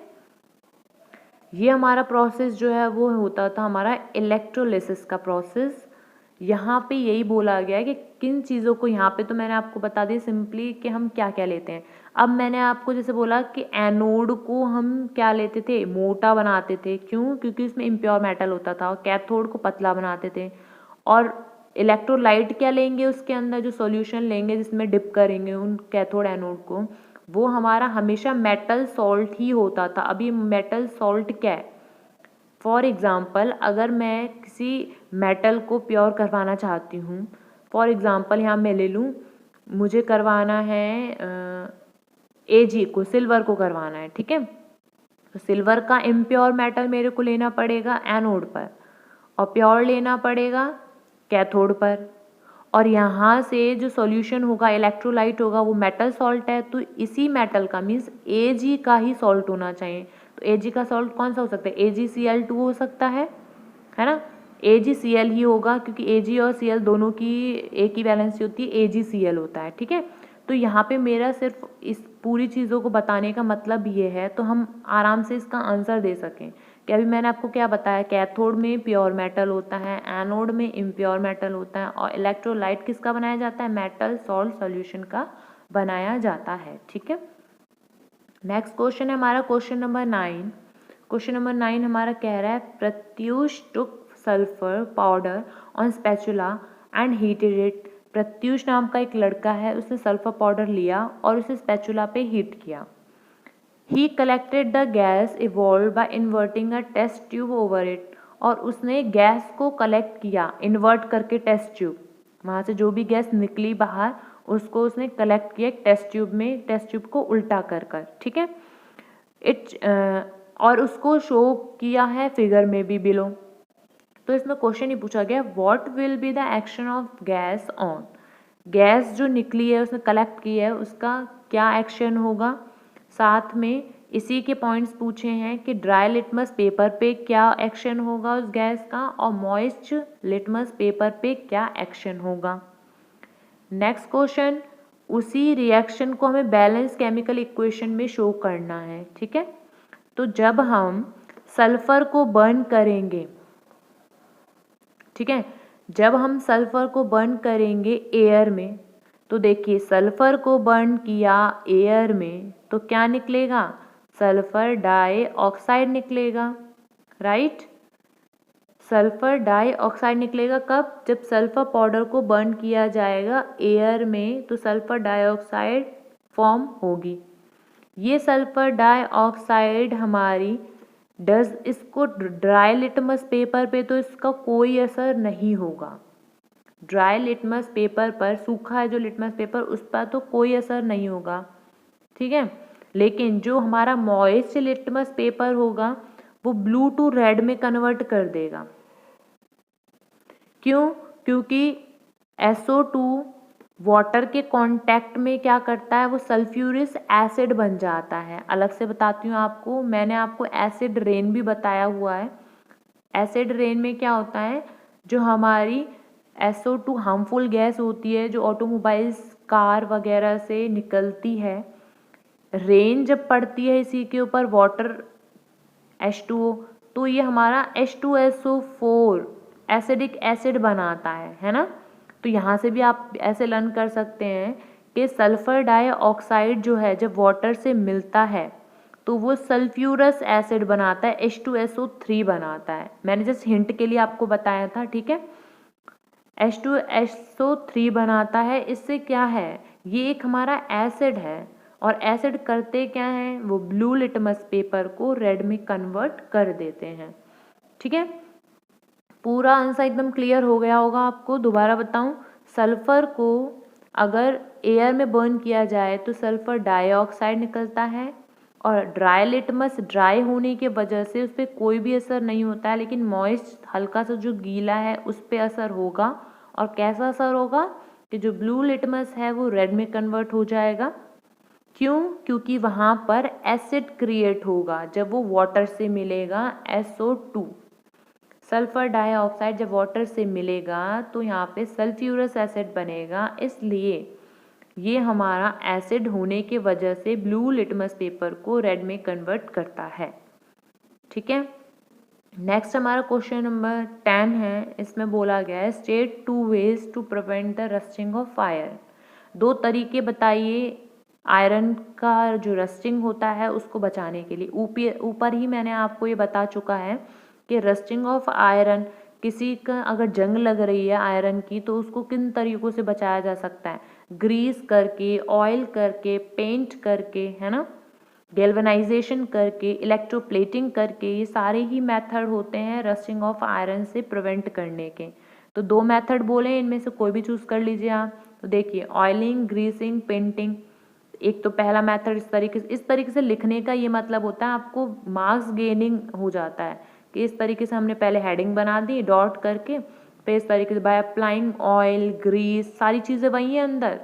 ये हमारा प्रोसेस जो है वो होता था हमारा इलेक्ट्रोलिसिस का प्रोसेस। यहाँ पे यही बोला गया है कि किन चीज़ों को, यहाँ पे तो मैंने आपको बता दिया सिंपली कि हम क्या क्या लेते हैं। अब मैंने आपको जैसे बोला कि एनोड को हम क्या लेते थे, मोटा बनाते थे, क्यों, क्योंकि उसमें इम्प्योर मेटल होता था, और कैथोड को पतला बनाते थे। और इलेक्ट्रोलाइट क्या लेंगे, उसके अंदर जो सॉल्यूशन लेंगे जिसमें डिप करेंगे उन कैथोड एनोड को, वो हमारा हमेशा मेटल सॉल्ट ही होता था। अभी मेटल सॉल्ट क्या है, फॉर एग्ज़ाम्पल अगर मैं किसी मेटल को प्योर करवाना चाहती हूँ, फॉर एग्ज़ाम्पल यहाँ मैं ले लूँ, मुझे करवाना है Ag को, सिल्वर को करवाना है। ठीक है, तो सिल्वर का इम्प्योर मेटल मेरे को लेना पड़ेगा एनोड पर, और प्योर लेना पड़ेगा कैथोड पर, और यहाँ से जो सॉल्यूशन होगा, इलेक्ट्रोलाइट होगा, वो मेटल सॉल्ट है, तो इसी मेटल का मीन्स Ag का ही सॉल्ट होना चाहिए। तो Ag का सॉल्ट कौन सा हो सकता है, AgCl2 हो सकता है ना, AgCl ही होगा, क्योंकि Ag और Cl दोनों की एक ही वैलेंसी होती है, AgCl होता है। ठीक है, तो यहाँ पे मेरा सिर्फ इस पूरी चीज़ों को बताने का मतलब ये है, तो हम आराम से इसका आंसर दे सकें कि अभी मैंने आपको क्या बताया, कैथोड में प्योर मेटल होता है, एनोड में इम्प्योर मेटल होता है, और इलेक्ट्रोलाइट किसका बनाया जाता है, मेटल सॉल्ट सॉल्यूशन का बनाया जाता है। ठीक है, नेक्स्ट क्वेश्चन है हमारा क्वेश्चन नंबर 9। क्वेश्चन नंबर 9 हमारा कह रहा है, Pratyush took sulphur powder on spatula and heated it. Pratyush नाम का एक लड़का है, उसने सल्फर पाउडर लिया और उसे स्पैचुला पे हीट किया। He collected the gas evolve by inverting a test tube over it. और उसने गैस को कलेक्ट किया इन्वर्ट करके टेस्ट ट्यूब, वहाँ से जो भी गैस निकली बाहर उसको उसने कलेक्ट किया टेस्ट ट्यूब में, टेस्ट ट्यूब को उल्टा कर कर। ठीक है, और उसको शो किया है फिगर में भी बिलो। तो इसमें क्वेश्चन ही पूछा गया, what will be the action of gas on. Gas जो निकली है उसने कलेक्ट की है, उसका क्या एक्शन होगा। साथ में इसी के पॉइंट्स पूछे हैं कि ड्राई लिटमस पेपर पे क्या एक्शन होगा उस गैस का, और मॉइस्ट लिटमस पेपर पे क्या एक्शन होगा। नेक्स्ट क्वेश्चन, उसी रिएक्शन को हमें बैलेंस केमिकल इक्वेशन में शो करना है। ठीक है, तो जब हम सल्फर को बर्न करेंगे, ठीक है, जब हम सल्फर को बर्न करेंगे एयर में, तो देखिए सल्फर को बर्न किया एयर में तो क्या निकलेगा, सल्फर डाइऑक्साइड निकलेगा, राइट। सल्फर डाइऑक्साइड निकलेगा कब, जब सल्फर पाउडर को बर्न किया जाएगा एयर में तो सल्फर डाइऑक्साइड फॉर्म होगी। ये सल्फर डाइऑक्साइड हमारी इसको ड्राई लिटमस पेपर पे तो इसका कोई असर नहीं होगा, ड्राई लिटमस पेपर पर, सूखा है जो लिटमस पेपर उस पर तो कोई असर नहीं होगा, ठीक है। लेकिन जो हमारा मॉइस्ट लिटमस पेपर होगा वो ब्लू टू रेड में कन्वर्ट कर देगा। क्यों, क्योंकि SO2 वाटर के कांटेक्ट में क्या करता है, वो सल्फ्यूरिक एसिड बन जाता है। अलग से बताती हूँ आपको, मैंने आपको एसिड रेन भी बताया हुआ है। एसिड रेन में क्या होता है, जो हमारी SO2 हार्मफुल गैस होती है जो ऑटोमोबाइल्स, कार वगैरह से निकलती है, रेन जब पड़ती है इसी के ऊपर वाटर H2O, तो ये हमारा H2SO4 एसिडिक एसिड बनाता है ना। तो यहाँ से भी आप ऐसे लर्न कर सकते हैं कि सल्फर डाइऑक्साइड जो है जब वाटर से मिलता है तो वो सल्फ्यूरस एसिड बनाता है, H2SO3 बनाता है। मैंने जस्ट हिंट के लिए आपको बताया था, ठीक है। H2SO3 बनाता है, इससे क्या है, ये एक हमारा एसिड है और एसिड करते क्या हैं, वो ब्लू लिटमस पेपर को रेड में कन्वर्ट कर देते हैं, ठीक है। पूरा आंसर एकदम क्लियर हो गया होगा आपको। दोबारा बताऊं, सल्फर को अगर एयर में बर्न किया जाए तो सल्फर डाइऑक्साइड निकलता है और ड्राई लिटमस ड्राई होने की वजह से उस पर कोई भी असर नहीं होता है, लेकिन मॉइस्ट हल्का सा जो गीला है उस पर असर होगा। और कैसा असर होगा कि जो ब्लू लिटमस है वो रेड में कन्वर्ट हो जाएगा। क्यों, क्योंकि वहाँ पर एसिड क्रिएट होगा जब वो वाटर से मिलेगा, SO2 सल्फर डाइऑक्साइड जब वाटर से मिलेगा तो यहाँ पे सल्फ्यूरस एसिड बनेगा, इसलिए ये हमारा एसिड होने की वजह से ब्लू लिटमस पेपर को रेड में कन्वर्ट करता है, ठीक है। नेक्स्ट हमारा क्वेश्चन नंबर 10 है। इसमें बोला गया है state 2 ways to prevent the rusting of iron. 2 तरीके बताइए आयरन का जो रस्टिंग होता है उसको बचाने के लिए। ऊपर ही मैंने आपको ये बता चुका है कि रस्टिंग ऑफ आयरन, किसी का अगर जंग लग रही है आयरन की तो उसको किन तरीकों से बचाया जा सकता है, ग्रीस करके, ऑयल करके, पेंट करके, है ना, गैल्वेनाइजेशन करके, इलेक्ट्रोप्लेटिंग करके, ये सारे ही मेथड होते हैं रस्टिंग ऑफ आयरन से प्रिवेंट करने के। तो 2 मेथड बोले, इनमें से कोई भी चूज कर लीजिए आप। तो देखिए ऑयलिंग, ग्रीसिंग, पेंटिंग। एक तो पहला मेथड इस तरीके से लिखने का ये मतलब होता है आपको मार्क्स गेनिंग हो जाता है कि इस तरीके से हमने पहले हेडिंग बना दी डॉट करके, फिर इस तरीके से बाय अप्लाइंग ऑयल, ग्रीस, सारी चीज़ें वही है अंदर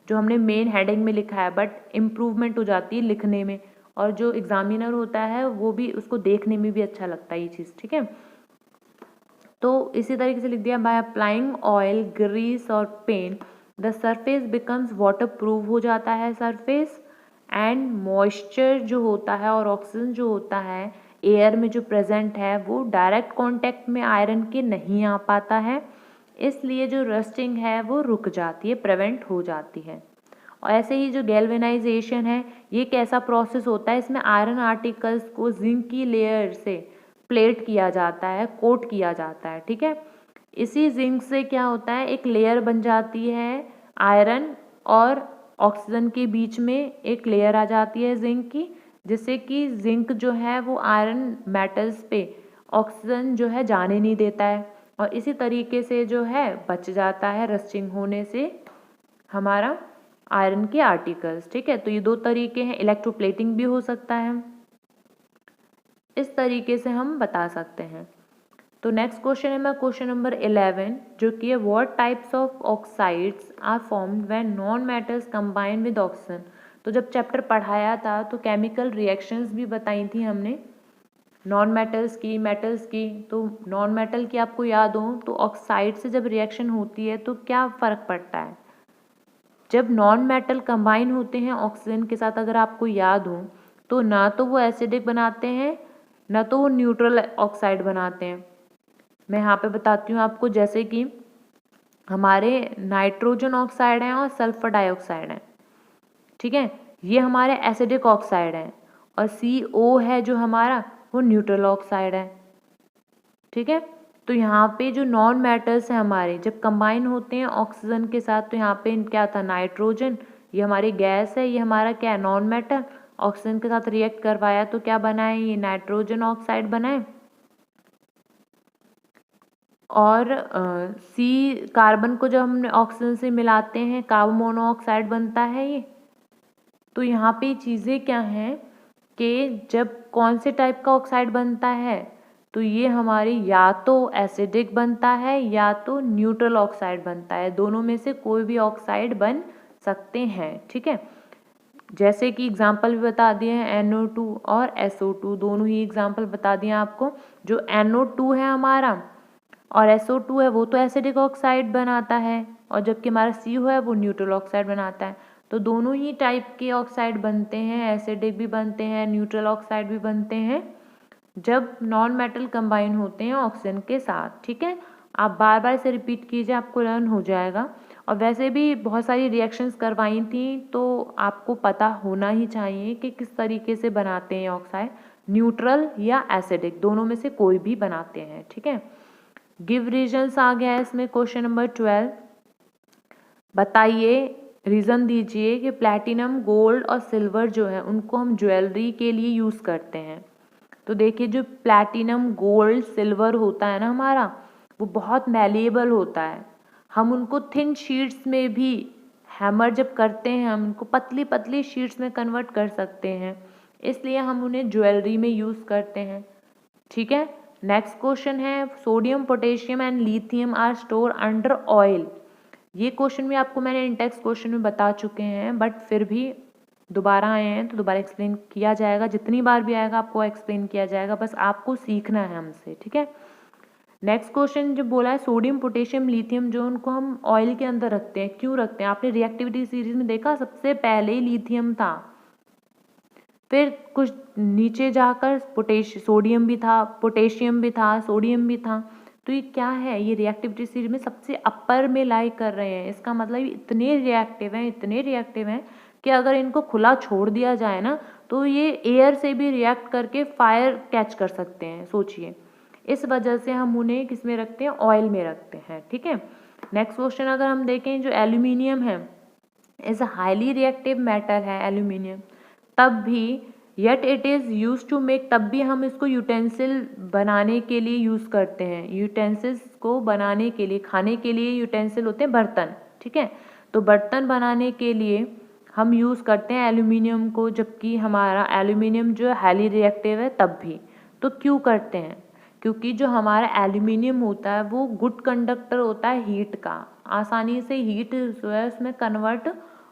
जो हमने मेन हेडिंग में लिखा है, बट इम्प्रूवमेंट हो जाती है लिखने में, और जो एग्जामिनर होता है वो भी उसको देखने में भी अच्छा लगता है ये चीज़, ठीक है। तो इसी तरीके से लिख दिया बाय अप्लाइंग ऑयल, ग्रीस और paint the surface becomes water proof हो जाता है सरफेस, एंड मॉइस्चर जो होता है और ऑक्सीजन जो होता है एयर में जो प्रेजेंट है वो डायरेक्ट कांटेक्ट में आयरन के नहीं आ पाता है, इसलिए जो रस्टिंग है वो रुक जाती है, प्रिवेंट हो जाती है। और ऐसे ही जो गैल्वेनाइजेशन है ये कैसा प्रोसेस होता है, इसमें आयरन आर्टिकल्स को जिंक की लेयर से प्लेट किया जाता है, कोट किया जाता है, ठीक है। इसी जिंक से क्या होता है, एक लेयर बन जाती है आयरन और ऑक्सीजन के बीच में एक लेयर आ जाती है जिंक की, जिससे कि जिंक जो है वो आयरन मेटल्स पे ऑक्सीजन जो है जाने नहीं देता है, और इसी तरीके से जो है बच जाता है रस्टिंग होने से हमारा आयरन के आर्टिकल्स, ठीक है। तो ये 2 तरीके हैं, इलेक्ट्रोप्लेटिंग भी हो सकता है, इस तरीके से हम बता सकते हैं। तो नेक्स्ट क्वेश्चन है मैं क्वेश्चन नंबर 11 जो कि है what types of oxides are formed when non metals combine with oxygen. तो जब चैप्टर पढ़ाया था तो केमिकल रिएक्शंस भी बताई थी हमने नॉन मेटल्स की, मेटल्स की। तो नॉन मेटल की आपको याद हो तो ऑक्साइड से जब रिएक्शन होती है तो क्या फ़र्क पड़ता है, जब नॉन मेटल कंबाइन होते हैं ऑक्सीजन के साथ, अगर आपको याद हो तो ना तो वो एसिडिक बनाते हैं ना तो वो न्यूट्रल ऑक्साइड बनाते हैं। मैं यहाँ पे बताती हूँ आपको, जैसे कि हमारे नाइट्रोजन ऑक्साइड हैं और सल्फर डाइऑक्साइड हैं, ठीक है, ये हमारे एसिडिक ऑक्साइड हैं, और CO है जो हमारा, वो न्यूट्रल ऑक्साइड है, ठीक है। तो यहाँ पे जो नॉन मेटल्स हैं हमारे, जब कंबाइन होते हैं ऑक्सीजन के साथ, तो यहाँ पे क्या था, नाइट्रोजन, ये हमारी गैस है, ये हमारा क्या है, नॉन मेटल, ऑक्सीजन के साथ रिएक्ट करवाया तो क्या बना है, ये नाइट्रोजन ऑक्साइड बना है। और सी कार्बन को जब हम ऑक्सीजन से मिलाते हैं कार्बन मोनोऑक्साइड बनता है ये। तो यहाँ पे चीज़ें क्या हैं कि जब कौन से टाइप का ऑक्साइड बनता है, तो ये हमारी या तो एसिडिक बनता है या तो न्यूट्रल ऑक्साइड बनता है, दोनों में से कोई भी ऑक्साइड बन सकते हैं, ठीक है। जैसे कि एग्जाम्पल भी बता दिए हैं, NO2 और SO2 दोनों ही एग्जाम्पल बता दिए आपको। जो NO2 है हमारा और SO2 है वो तो एसिडिक ऑक्साइड बनाता है, और जबकि हमारा CO है वो न्यूट्रल ऑक्साइड बनाता है। तो दोनों ही टाइप के ऑक्साइड बनते हैं, एसिडिक भी बनते हैं, न्यूट्रल ऑक्साइड भी बनते हैं, जब नॉन मेटल कंबाइन होते हैं ऑक्सीजन के साथ, ठीक है। आप बार बार इसे रिपीट कीजिए, आपको लर्न हो जाएगा। और वैसे भी बहुत सारी रिएक्शंस करवाई थी, तो आपको पता होना ही चाहिए कि किस तरीके से बनाते हैं ऑक्साइड, न्यूट्रल या एसिडिक, दोनों में से कोई भी बनाते हैं, ठीक है। गिव रीजन्स आ गया है इसमें क्वेश्चन नंबर 12। बताइए, रीज़न दीजिए कि प्लैटिनम, गोल्ड और सिल्वर जो है उनको हम ज्वेलरी के लिए यूज़ करते हैं। तो देखिए, जो प्लैटिनम, गोल्ड, सिल्वर होता है ना हमारा, वो बहुत मैलिएबल होता है। हम उनको थिन शीट्स में भी हैमर जब करते हैं, हम उनको पतली पतली शीट्स में कन्वर्ट कर सकते हैं, इसलिए हम उन्हें ज्वेलरी में यूज़ करते हैं, ठीक है। नेक्स्ट क्वेश्चन है, sodium, potassium and lithium are store under oil. ये क्वेश्चन भी आपको मैंने इंडेक्स क्वेश्चन में बता चुके हैं, बट फिर भी दोबारा आए हैं तो दोबारा एक्सप्लेन किया जाएगा, जितनी बार भी आएगा आपको एक्सप्लेन किया जाएगा, बस आपको सीखना है हमसे, ठीक है। नेक्स्ट क्वेश्चन जो बोला है, सोडियम, पोटेशियम, लिथियम जो उनको हम ऑयल के अंदर रखते हैं, क्यों रखते हैं? आपने रिएक्टिविटी सीरीज में देखा, सबसे पहले ही लिथियम था, फिर कुछ नीचे जाकर सोडियम भी था, पोटेशियम भी था, सोडियम भी था। तो ये क्या है, ये रिएक्टिविटी सीरीज में सबसे अपर में लाई कर रहे हैं। इसका मतलब इतने रिएक्टिव हैं, इतने रिएक्टिव हैं कि अगर इनको खुला छोड़ दिया जाए ना, तो ये एयर से भी रिएक्ट करके फायर कैच कर सकते हैं, सोचिए। इस वजह से हम उन्हें किस में रखते हैं, ऑयल में रखते हैं, ठीक है। नेक्स्ट क्वेश्चन अगर हम देखें, जो एल्यूमिनियम है, इज हाईली रिएक्टिव मेटल है एल्यूमिनियम, तब भी yet it is used to make, तब भी हम इसको यूटेंसिल बनाने के लिए यूज़ करते हैं। यूटेंसिल्स को बनाने के लिए, खाने के लिए यूटेंसिल होते हैं बर्तन, ठीक है। तो बर्तन बनाने के लिए हम यूज़ करते हैं एल्यूमिनियम को, जबकि हमारा एल्यूमिनियम जो है हाईली रिएक्टिव है तब भी। तो क्यों करते हैं? क्योंकि जो हमारा एल्यूमिनियम होता है वो गुड कंडक्टर होता है हीट का, आसानी से हीट जो है उसमें कन्वर्ट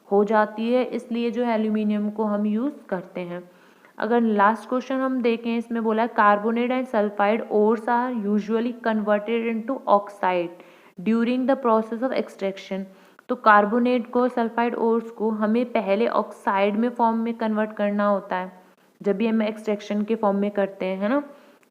हो जाती है, इसलिए जो एल्यूमिनियम को हम यूज़ करते हैं। अगर लास्ट क्वेश्चन हम देखें, इसमें बोला है carbonate and sulphide ores are usually converted into oxide during the process of extraction. तो कार्बोनेट को, सल्फाइड ओर्स को हमें पहले ऑक्साइड में फॉर्म में कन्वर्ट करना होता है, जब भी हम एक्सट्रैक्शन के फॉर्म में करते हैं, है ना।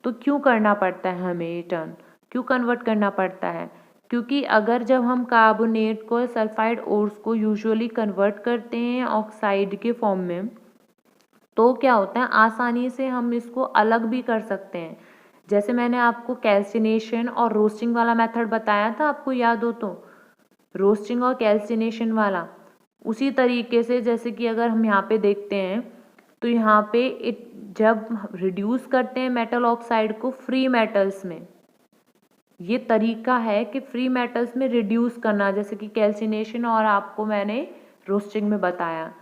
तो क्यों करना पड़ता है हमें ये टर्न, क्यों कन्वर्ट करना पड़ता है? क्योंकि अगर जब हम कार्बोनेट को, सल्फाइड ओर्स को यूजुअली कन्वर्ट करते हैं ऑक्साइड के फॉर्म में, तो क्या होता है, आसानी से हम इसको अलग भी कर सकते हैं। जैसे मैंने आपको कैल्सिनेशन और रोस्टिंग वाला मेथड बताया था, आपको याद हो तो, रोस्टिंग और कैल्सिनेशन वाला, उसी तरीके से जैसे कि अगर हम यहाँ पे देखते हैं, तो यहाँ पे जब रिड्यूस करते हैं मेटल ऑक्साइड को फ्री मेटल्स में, ये तरीका है कि फ्री मेटल्स में रिड्यूस करना, जैसे कि कैल्सिनेशन और आपको मैंने रोस्टिंग में बताया।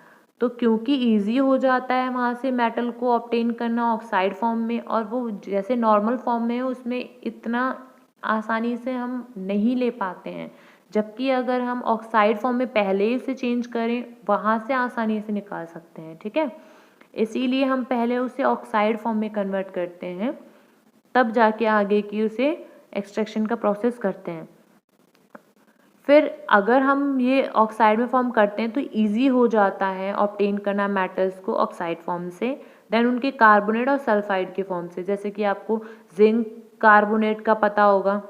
तो क्योंकि इजी हो जाता है वहाँ से मेटल को ऑब्टेन करना ऑक्साइड फॉर्म में, और वो जैसे नॉर्मल फॉर्म में है उसमें इतना आसानी से हम नहीं ले पाते हैं, जबकि अगर हम ऑक्साइड फॉर्म में पहले ही उसे चेंज करें, वहाँ से आसानी से निकाल सकते हैं, ठीक है। इसीलिए हम पहले उसे ऑक्साइड फॉर्म में कन्वर्ट करते हैं, तब जाके आगे की उसे एक्सट्रैक्शन का प्रोसेस करते हैं। फिर अगर हम ये ऑक्साइड में फॉर्म करते हैं तो ईजी हो जाता है ऑब्टेन करना मेटल्स को ऑक्साइड फॉर्म से, देन उनके कार्बोनेट और सल्फाइड के फॉर्म से। जैसे कि आपको जिंक कार्बोनेट का पता होगा,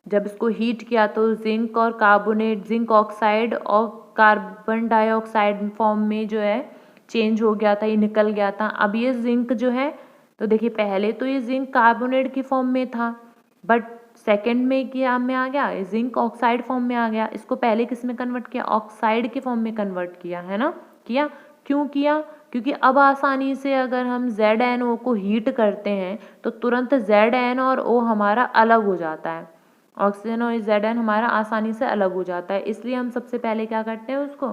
जब इसको हीट किया तो जिंक और कार्बोनेट, जिंक ऑक्साइड और कार्बन डाइऑक्साइड फॉर्म में जो है चेंज हो गया था, ये निकल गया था। अब ये जिंक जो है, तो देखिए पहले तो ये जिंक कार्बोनेट के फॉर्म में था, बट सेकेंड में क्या में आ गया, जिंक ऑक्साइड फॉर्म में आ गया। इसको पहले किस में कन्वर्ट किया, ऑक्साइड के फॉर्म में कन्वर्ट किया, है ना, किया। क्यों किया, क्योंकि अब आसानी से अगर हम ZnO को हीट करते हैं तो तुरंत Zn और O हमारा अलग हो जाता है, ऑक्सीजन और Zn हमारा आसानी से अलग हो जाता है। इसलिए हम सबसे पहले क्या करते हैं, उसको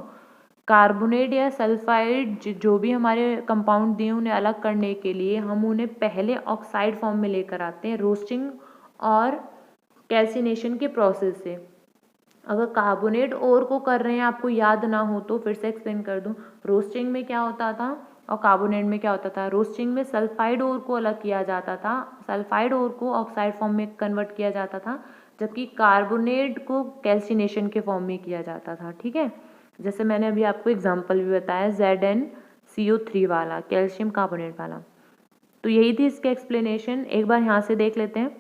कार्बोनेट या सल्फाइड जो भी हमारे कंपाउंड दिए उन्हें अलग करने के लिए हम उन्हें पहले ऑक्साइड फॉर्म में लेकर आते हैं रोस्टिंग और कैल्सिनेशन के प्रोसेस से। अगर कार्बोनेट ओर को कर रहे हैं, आपको याद ना हो तो फिर से एक्सप्लेन कर दूं, रोस्टिंग में क्या होता था और कार्बोनेट में क्या होता था। रोस्टिंग में सल्फाइड ओर को अलग किया जाता था, सल्फाइड ओर को ऑक्साइड फॉर्म में कन्वर्ट किया जाता था, जबकि कार्बोनेट को कैल्सिनेशन के फॉर्म में किया जाता था। ठीक है, जैसे मैंने अभी आपको एग्जाम्पल भी बताया ZnCO3 वाला, कैल्शियम कार्बोनेट वाला। तो यही थी इसके एक्सप्लेनेशन। एक बार यहाँ से देख लेते हैं।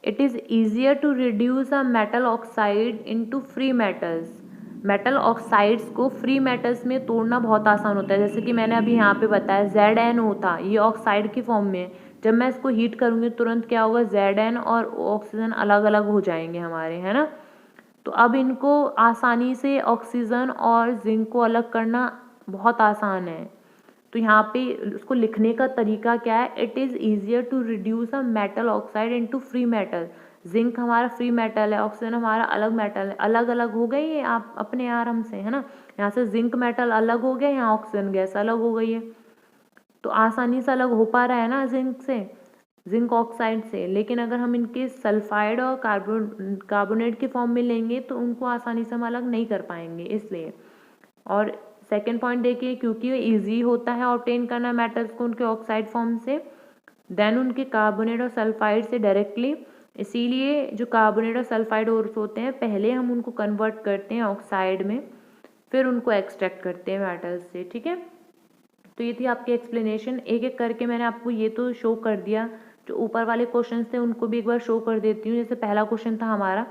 It is easier to reduce a metal oxide into free metals. Metal oxides को फ्री मेटल्स में तोड़ना बहुत आसान होता है। जैसे कि मैंने अभी यहाँ पे बताया ZnO था, ये ऑक्साइड की फॉर्म में। जब मैं इसको हीट करूँगी तुरंत क्या होगा, Zn और ऑक्सीजन अलग अलग हो जाएंगे हमारे, है ना। तो अब इनको आसानी से ऑक्सीजन और जिंक को अलग करना बहुत आसान है। तो यहाँ पे उसको लिखने का तरीका क्या है, it is easier to reduce a metal oxide into free metal. Zinc हमारा फ्री मेटल है, ऑक्सीजन हमारा अलग मेटल है, अलग अलग हो गई है आप अपने आराम से, है ना। यहाँ से जिंक मेटल अलग हो गया, यहाँ ऑक्सीजन गैस अलग हो गई है, तो आसानी से अलग हो पा रहा है ना जिंक से, जिंक ऑक्साइड से। लेकिन अगर हम इनके सल्फाइड और कार्बोनेट के फॉर्म में लेंगे तो उनको आसानी से हम अलग नहीं कर पाएंगे, इसलिए। और सेकेंड पॉइंट देखिए, क्योंकि ये ईजी होता है ऑब्टेन करना मेटल्स को उनके ऑक्साइड फॉर्म से, देन उनके कार्बोनेट और सल्फाइड से डायरेक्टली, इसीलिए जो कार्बोनेट और सल्फाइड ओर्स होते हैं पहले हम उनको कन्वर्ट करते हैं ऑक्साइड में, फिर उनको एक्सट्रैक्ट करते हैं मेटल्स से। ठीक है, तो ये थी आपकी एक्सप्लेनेशन। एक एक करके मैंने आपको ये तो शो कर दिया, जो ऊपर वाले क्वेश्चन थे उनको भी एक बार शो कर देती हूँ। जैसे पहला क्वेश्चन था हमारा,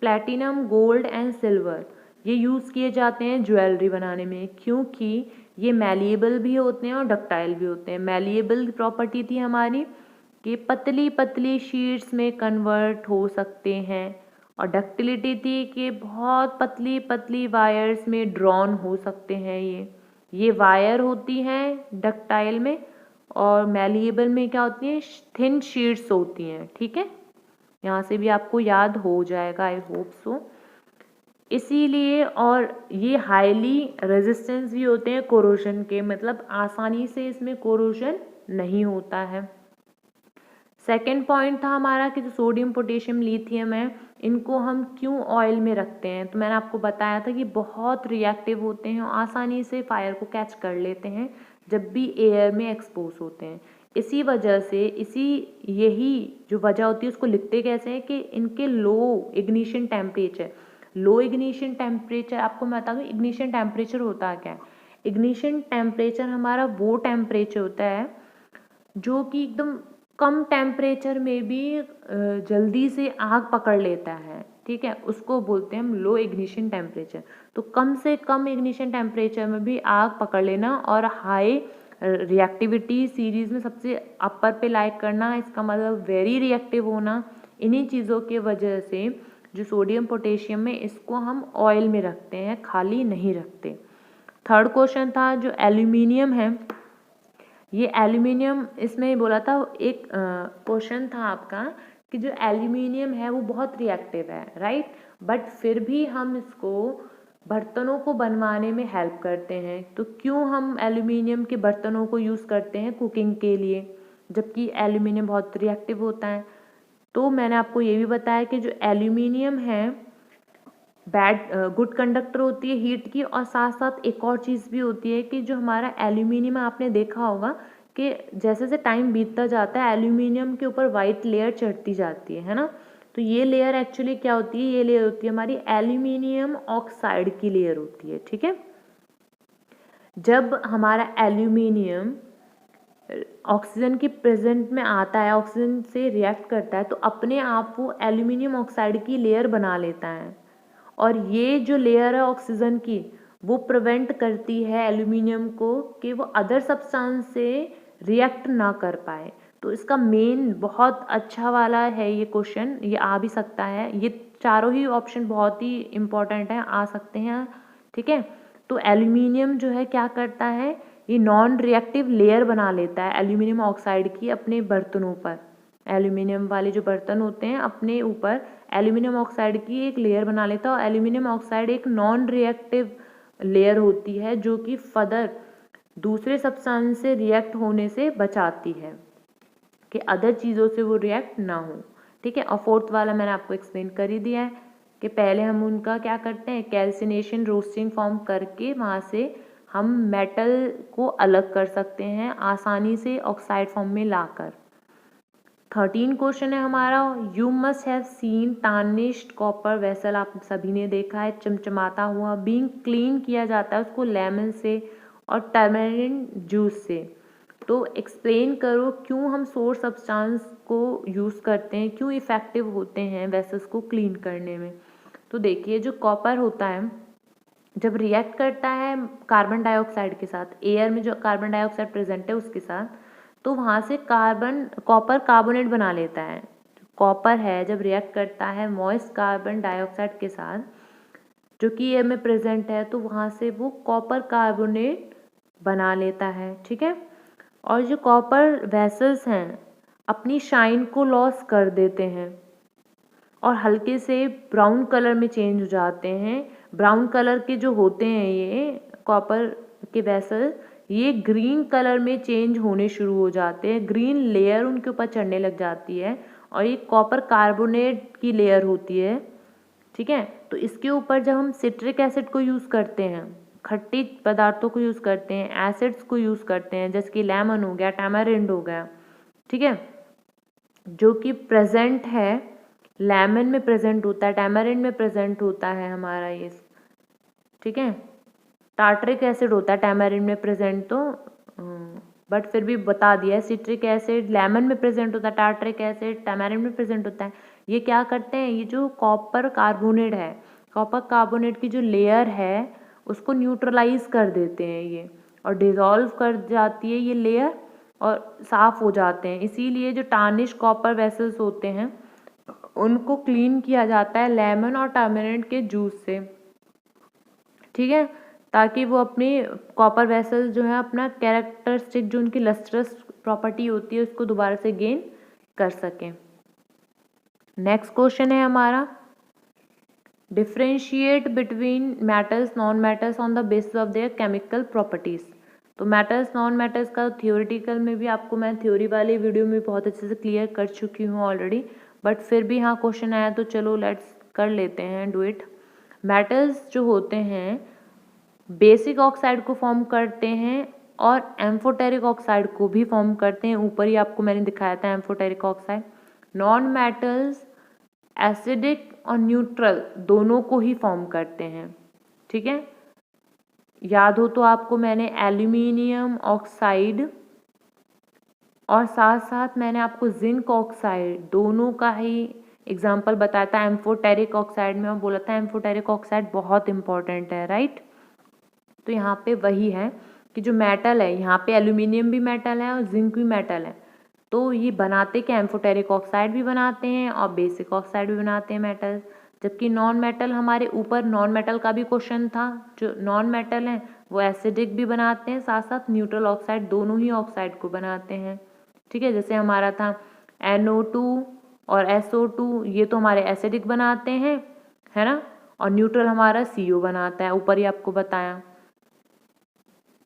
प्लैटिनम गोल्ड एंड सिल्वर ये यूज़ किए जाते हैं ज्वेलरी बनाने में, क्योंकि ये मैलिएबल भी होते हैं और डक्टाइल भी होते हैं। मैलिएबल प्रॉपर्टी थी हमारी कि पतली पतली शीट्स में कन्वर्ट हो सकते हैं, और डक्टिलिटी थी कि बहुत पतली पतली वायर्स में ड्रॉन हो सकते हैं। ये वायर होती हैं डक्टाइल में, और मैलिएबल में क्या होती हैं, थिन शीट्स होती हैं। ठीक है, यहाँ से भी आपको याद हो जाएगा, आई होप सो। इसीलिए, और ये हाईली रेजिस्टेंस भी होते हैं कोरोजन के, मतलब आसानी से इसमें कोरोजन नहीं होता है। सेकेंड पॉइंट था हमारा कि जो सोडियम पोटेशियम लिथियम है, इनको हम क्यों ऑयल में रखते हैं, तो मैंने आपको बताया था कि बहुत रिएक्टिव होते हैं और आसानी से फायर को कैच कर लेते हैं जब भी एयर में एक्सपोज होते हैं। इसी वजह से, यही जो वजह होती है उसको लिखते कैसे हैं कि इनके लो इग्निशन टेम्परेचर। लो इग्निशन टेम्परेचर, आपको मैं बता दूँ इग्निशन टेम्परेचर होता क्या है। इग्निशन टेम्परेचर हमारा वो टेम्परेचर होता है जो कि एकदम कम टेम्परेचर में भी जल्दी से आग पकड़ लेता है। ठीक है, उसको बोलते हैं हम लो इग्निशन टेम्परेचर। तो कम से कम इग्निशन टेम्परेचर में भी आग पकड़ लेना और हाई रिएक्टिविटी सीरीज में सबसे अपर पे लाइक करना, इसका मतलब वेरी रिएक्टिव होना। इन्हीं चीज़ों के वजह से जो सोडियम पोटेशियम में, इसको हम ऑयल में रखते हैं, खाली नहीं रखते। थर्ड क्वेश्चन था जो एल्यूमिनियम है, ये एल्यूमिनियम, इसमें बोला था एक क्वेश्चन था आपका कि जो एल्यूमिनियम है वो बहुत रिएक्टिव है, राइट, बट फिर भी हम इसको बर्तनों को बनवाने में हेल्प करते हैं। तो क्यों हम एल्यूमिनियम के बर्तनों को यूज़ करते हैं कुकिंग के लिए, जबकि एल्यूमिनियम बहुत रिएक्टिव होता है। तो मैंने आपको ये भी बताया कि जो एल्यूमिनियम है गुड कंडक्टर होती है हीट की, और साथ साथ एक और चीज़ भी होती है कि जो हमारा एल्यूमिनियम, आपने देखा होगा कि जैसे जैसे टाइम बीतता जाता है एल्यूमिनियम के ऊपर वाइट लेयर चढ़ती जाती है ना। तो ये लेयर एक्चुअली क्या होती है, ये लेयर होती है हमारी एल्यूमिनियम ऑक्साइड की लेयर होती है। ठीक है, जब हमारा एल्यूमिनियम ऑक्सीजन की प्रेजेंट में आता है, ऑक्सीजन से रिएक्ट करता है, तो अपने आप वो एल्यूमिनियम ऑक्साइड की लेयर बना लेता है। और ये जो लेयर है ऑक्सीजन की, वो प्रिवेंट करती है एल्यूमिनियम को कि वो अदर सब्सटेंस से रिएक्ट ना कर पाए। तो इसका मेन बहुत अच्छा वाला है ये क्वेश्चन, ये आ भी सकता है। ये चारों ही ऑप्शन बहुत ही इम्पोर्टेंट है, आ सकते हैं। ठीक है, तो एल्यूमिनियम जो है क्या करता है, ये नॉन रिएक्टिव लेयर बना लेता है एल्यूमिनियम ऑक्साइड की अपने बर्तनों पर। एल्यूमिनियम वाले जो बर्तन होते हैं अपने ऊपर एल्यूमिनियम ऑक्साइड की एक लेयर बना लेता है। और एल्यूमिनियम ऑक्साइड एक नॉन रिएक्टिव लेयर होती है जो कि फर्दर दूसरे सब्सटेंस से रिएक्ट होने से बचाती है कि अदर चीज़ों से वो रिएक्ट ना हो। ठीक है, और फोर्थ वाला मैंने आपको एक्सप्लेन कर ही दिया है कि पहले हम उनका क्या करते हैं, कैल्सिनेशन रोस्टिंग फॉर्म करके वहाँ से हम मेटल को अलग कर सकते हैं आसानी से ऑक्साइड फॉर्म में लाकर। 13 क्वेश्चन है हमारा, you must have seen tarnished copper vessel, आप सभी ने देखा है चमचमाता हुआ, बीइंग क्लीन किया जाता है उसको लेमन से और टर्मरिन जूस से। तो एक्सप्लेन करो क्यों हम सोर्स सब्सटेंस को यूज़ करते हैं, क्यों इफ़ेक्टिव होते हैं वेसल्स को क्लीन करने में। तो देखिए, जो कॉपर होता है जब रिएक्ट करता है कार्बन डाइऑक्साइड के साथ, एयर में जो कार्बन डाइऑक्साइड प्रेजेंट है उसके साथ, तो वहाँ से कॉपर कार्बोनेट बना लेता है। कॉपर है जब रिएक्ट करता है मॉइस्ट कार्बन डाइऑक्साइड के साथ जो कि एयर में प्रेजेंट है, तो वहाँ से वो कॉपर कार्बोनेट बना लेता है। ठीक है, और जो कॉपर वेसल्स हैं अपनी शाइन को लॉस कर देते हैं और हल्के से ब्राउन कलर में चेंज हो जाते हैं। ब्राउन कलर के जो होते हैं ये कॉपर के वेसल, ये ग्रीन कलर में चेंज होने शुरू हो जाते हैं, ग्रीन लेयर उनके ऊपर चढ़ने लग जाती है और ये कॉपर कार्बोनेट की लेयर होती है। ठीक है, तो इसके ऊपर जब हम सिट्रिक एसिड को यूज़ करते हैं, खट्टी पदार्थों को यूज़ करते हैं, एसिड्स को यूज़ करते हैं, जैसे कि लेमन हो गया, टैमारिंड हो गया, ठीक है, जो कि प्रेजेंट है लेमन में प्रेजेंट होता है, टैमारिंड में प्रेजेंट होता है हमारा ये। ठीक है, टार्टरिक एसिड होता है टैमारिंड में प्रेजेंट, तो बट फिर भी बता दिया है, सिट्रिक एसिड लेमन में प्रेजेंट होता है, टार्टरिक एसिड टैमारिंड में प्रेजेंट होता है। ये क्या करते हैं, ये जो कॉपर कार्बोनेट है, कॉपर कार्बोनेट की जो लेयर है उसको न्यूट्रलाइज कर देते हैं ये, और डिज़ोल्व कर जाती है ये लेयर और साफ़ हो जाते हैं। इसीलिए जो टार्निश कॉपर वेसल्स होते हैं उनको क्लीन किया जाता है लेमन और टर्मरिंड के जूस से। ठीक है, ताकि वो अपनी कॉपर वेसल जो है अपना कैरेक्टरिस्टिक जो उनकी लस्ट्रस प्रॉपर्टी होती है उसको दोबारा से गेन कर सकें। नेक्स्ट क्वेश्चन है हमारा, differentiate between metals non metals on the basis of their chemical properties. तो मेटल्स नॉन मेटल्स का थियोरिटिकल में भी आपको मैं थ्योरी वाली वीडियो में बहुत अच्छे से क्लियर कर चुकी हूँ ऑलरेडी, बट फिर भी हाँ क्वेश्चन आया तो चलो लेट्स कर लेते हैं, डू इट। मेटल्स जो होते हैं बेसिक ऑक्साइड को फॉर्म करते हैं और एम्फोटेरिक ऑक्साइड को भी फॉर्म करते हैं, ऊपर ही आपको मैंने दिखाया था amphoteric oxide. Non metals acidic और न्यूट्रल दोनों को ही फॉर्म करते हैं। ठीक है, याद हो तो आपको मैंने एल्यूमिनियम ऑक्साइड और साथ साथ मैंने आपको जिंक ऑक्साइड दोनों का ही एग्जाम्पल बताया था। एम्फोटेरिक ऑक्साइड में बोला था एम्फोटेरिक ऑक्साइड बहुत इंपॉर्टेंट है, राइट। तो यहाँ पे वही है कि जो मेटल है, यहाँ पे एल्यूमिनियम भी मेटल है और जिंक भी मेटल है, तो ये बनाते क्या, एम्फोटेरिक ऑक्साइड भी बनाते हैं और बेसिक ऑक्साइड भी बनाते हैं मेटल। जबकि नॉन मेटल, हमारे ऊपर नॉन मेटल का भी क्वेश्चन था, जो नॉन मेटल हैं वो एसिडिक भी बनाते हैं, साथ साथ न्यूट्रल ऑक्साइड, दोनों ही ऑक्साइड को बनाते हैं। ठीक है, जैसे हमारा था NO2 और SO2, ये तो हमारे एसिडिक बनाते हैं, है ना, और न्यूट्रल हमारा CO बनाता है, ऊपर ही आपको बताया।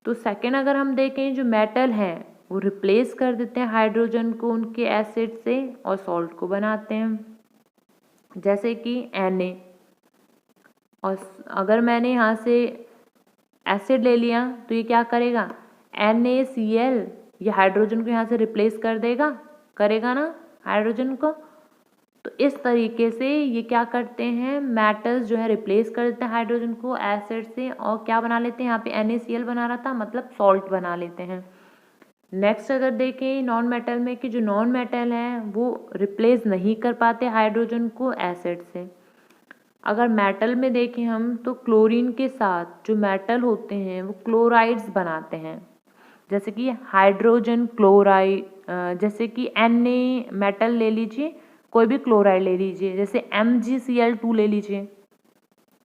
तो सेकेंड अगर हम देखें, जो मेटल हैं वो रिप्लेस कर देते हैं हाइड्रोजन को उनके एसिड से और सॉल्ट को बनाते हैं, जैसे कि Na। और अगर मैंने यहाँ से एसिड ले लिया तो ये क्या करेगा, NaCl, ये हाइड्रोजन को यहाँ से रिप्लेस कर देगा, करेगा ना हाइड्रोजन को। तो तो इस तरीके से ये क्या करते हैं, मेटल्स जो है रिप्लेस कर देते हैं हाइड्रोजन को एसिड से, और क्या बना लेते हैं, यहाँ पे NaCl बना रहा था, मतलब सॉल्ट बना लेते हैं। नेक्स्ट अगर देखें नॉन मेटल में, कि जो नॉन मेटल हैं वो रिप्लेस नहीं कर पाते हाइड्रोजन को एसिड से। अगर मेटल में देखें हम, तो क्लोरीन के साथ जो मेटल होते हैं वो क्लोराइड्स बनाते हैं, जैसे कि हाइड्रोजन क्लोराइड, जैसे कि Na मेटल ले लीजिए, कोई भी क्लोराइड ले लीजिए, जैसे MgCl2 ले लीजिए,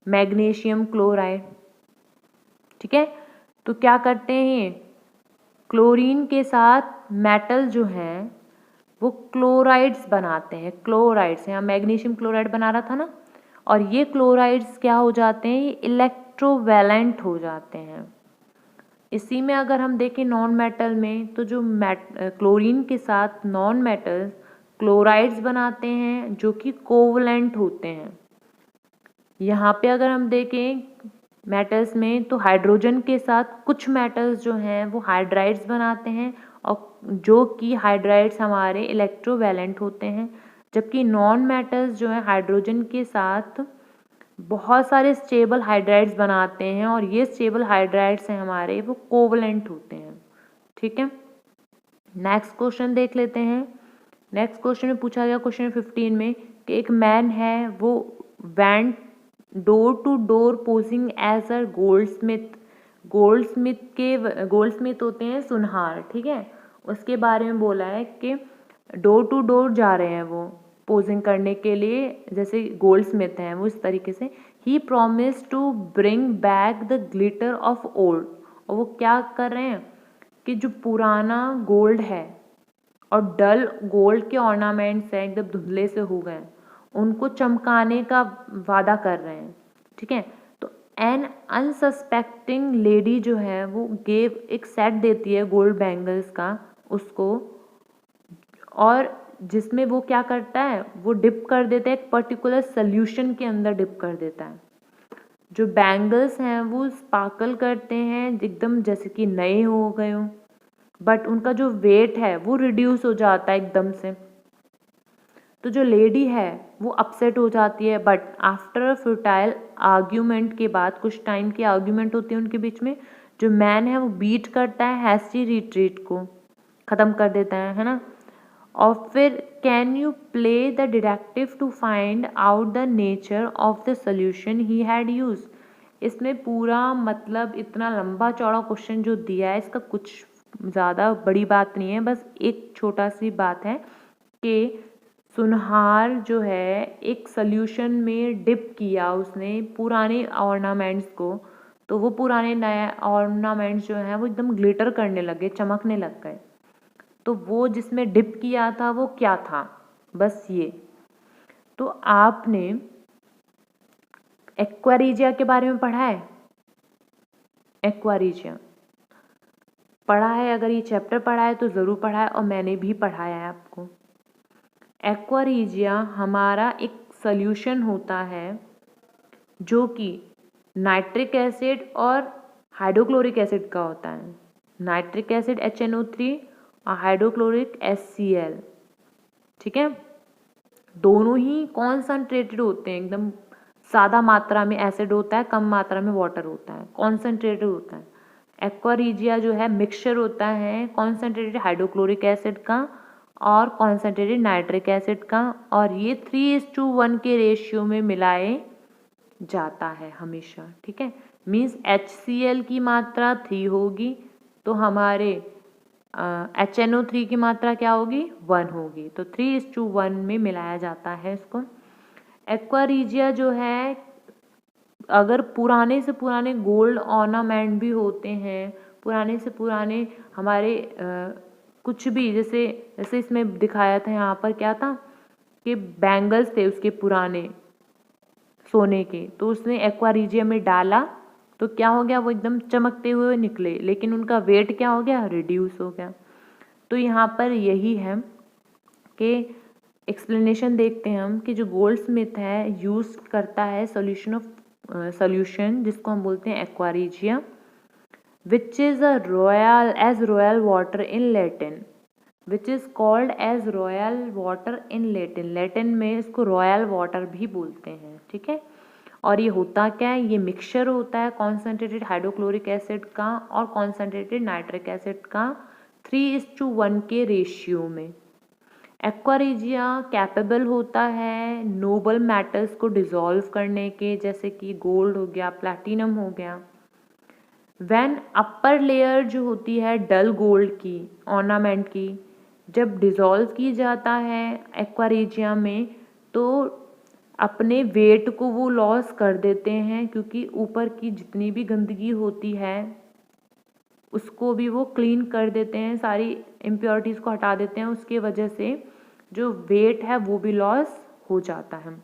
मैग्नीशियम क्लोराइड। ठीक है, तो क्या करते हैं, क्लोरीन के साथ मेटल जो हैं वो क्लोराइड्स बनाते हैं, क्लोराइड्स, यहाँ मैग्नीशियम क्लोराइड बना रहा था ना, और ये क्लोराइड्स क्या हो जाते हैं, ये इलेक्ट्रोवैलेंट हो जाते हैं। इसी में अगर हम देखें नॉन मेटल में, तो जो क्लोरीन के साथ नॉन मेटल्स क्लोराइड्स बनाते हैं जो कि कोवलेंट होते हैं। यहाँ पे अगर हम देखें मेटल्स में, तो हाइड्रोजन के साथ कुछ मेटल्स जो हैं वो हाइड्राइड्स बनाते हैं, और जो कि हाइड्राइड्स हमारे इलेक्ट्रोवैलेंट होते हैं, जबकि नॉन मेटल्स जो हैं हाइड्रोजन के साथ बहुत सारे स्टेबल हाइड्राइड्स बनाते हैं, और ये स्टेबल हाइड्राइड्स हैं हमारे, वो कोवलेंट होते हैं। ठीक है, नेक्स्ट क्वेश्चन देख लेते हैं। नेक्स्ट क्वेश्चन में पूछा गया क्वेश्चन 15 में कि एक मैन है, वो went door to door posing as a goldsmith. Goldsmith होते हैं सुनहार। ठीक है, उसके बारे में बोला है कि डोर टू डोर जा रहे हैं वो पोजिंग करने के लिए, जैसे गोल्डस्मिथ हैं वो, इस तरीके से। He promise to bring back the glitter of old, और वो क्या कर रहे हैं कि जो पुराना गोल्ड है और डल गोल्ड के ऑर्नामेंट्स हैं एकदम धुंधले से हो गए, उनको चमकाने का वादा कर रहे हैं। ठीक है, तो एन अनसस्पेक्टिंग लेडी जो है वो गेव एक सेट देती है गोल्ड बैंगल्स का उसको, और जिसमें वो क्या करता है, वो डिप कर देता है एक पर्टिकुलर सोल्यूशन के अंदर, डिप कर देता है। जो बैंगल्स हैं वो स्पार्कल करते हैं एकदम जैसे कि नए हो गए हों, बट उनका जो वेट है वो रिड्यूस हो जाता है एकदम से। तो जो लेडी है वो अपसेट हो जाती है, but after a futile argument के बाद, कुछ टाइम की आर्ग्यूमेंट होती है उनके बीच में, जो मैन है वो बीट करता है हैस्टी रिट्रीट को, ख़त्म कर देता है ना। और फिर can you play the detective to find out the nature of the solution he had use. इसमें पूरा मतलब इतना लंबा चौड़ा क्वेश्चन जो दिया है, इसका कुछ ज़्यादा बड़ी बात नहीं है, बस एक छोटा सी बात है कि सुनहार जो है एक सोल्यूशन में डिप किया उसने पुराने ऑर्नामेंट्स को, तो वो पुराने नए ऑर्नामेंट्स जो हैं वो एकदम ग्लिटर करने लगे, चमकने लग गए। तो वो जिसमें डिप किया था वो क्या था, बस ये। तो आपने एक्वारीजिया के बारे में पढ़ा है, एक्वारीजिया पढ़ा है, अगर ये चैप्टर पढ़ा है तो ज़रूर पढ़ा है, और मैंने भी पढ़ाया है आपको। एक्वारीजिया हमारा एक सॉल्यूशन होता है जो कि नाइट्रिक एसिड और हाइड्रोक्लोरिक एसिड का होता है। नाइट्रिक एसिड HNO3 और हाइड्रोक्लोरिक HCl। ठीक है, दोनों ही कॉन्सनट्रेटेड होते हैं, एकदम ज़्यादा मात्रा में एसिड होता है, कम मात्रा में वाटर होता है, कॉन्सनट्रेटेड होता है। एक्वारीजिया जो है मिक्सचर होता है कॉन्सनट्रेटेड हाइड्रोक्लोरिक एसिड का और कॉन्सनट्रेटेड नाइट्रिक एसिड का, और ये 3:1 के रेशियो में मिलाए जाता है हमेशा। ठीक है, मीन्स HCl की मात्रा 3 होगी, तो हमारे HNO3 की मात्रा क्या होगी, 1 होगी, तो 3:1 में मिलाया जाता है इसको। एक्वारीजिया जो है, अगर पुराने से पुराने गोल्ड ऑर्नामेंट भी होते हैं, पुराने से पुराने हमारे कुछ भी, जैसे जैसे इसमें दिखाया था, यहाँ पर क्या था कि बैंगल्स थे उसके पुराने सोने के, तो उसने एक्वारीजिया में डाला तो क्या हो गया, वो एकदम चमकते हुए निकले, लेकिन उनका वेट क्या हो गया, रिड्यूस हो गया। तो यहाँ पर यही है कि एक्सप्लेनेशन देखते हैं हम कि जो गोल्डस्मिथ है यूज़ करता है सॉल्यूशन जिसको हम बोलते हैं aqua regia, which is a royal water in Latin. Which is called as royal water in Latin. Latin में इसको रॉयल वाटर भी बोलते हैं, ठीक है। और ये होता क्या है, ये मिक्सचर होता है कॉन्सेंट्रेटेड हाइड्रोक्लोरिक एसिड का और कॉन्सेंट्रेटेड नाइट्रिक एसिड का 3:1 के रेशियो में। एक्वा रेजिया कैपेबल होता है नोबल मेटल्स को डिसॉल्व करने के, जैसे कि गोल्ड हो गया, प्लैटिनम हो गया। व्हेन अपर लेयर जो होती है डल गोल्ड की, ऑर्नामेंट की, जब डिसॉल्व की जाता है एक्वा रेजिया में, तो अपने वेट को वो लॉस कर देते हैं, क्योंकि ऊपर की जितनी भी गंदगी होती है उसको भी वो क्लीन कर देते हैं, सारी इम्प्योरिटीज़ को हटा देते हैं, उसके वजह से जो वेट है वो भी लॉस हो जाता है।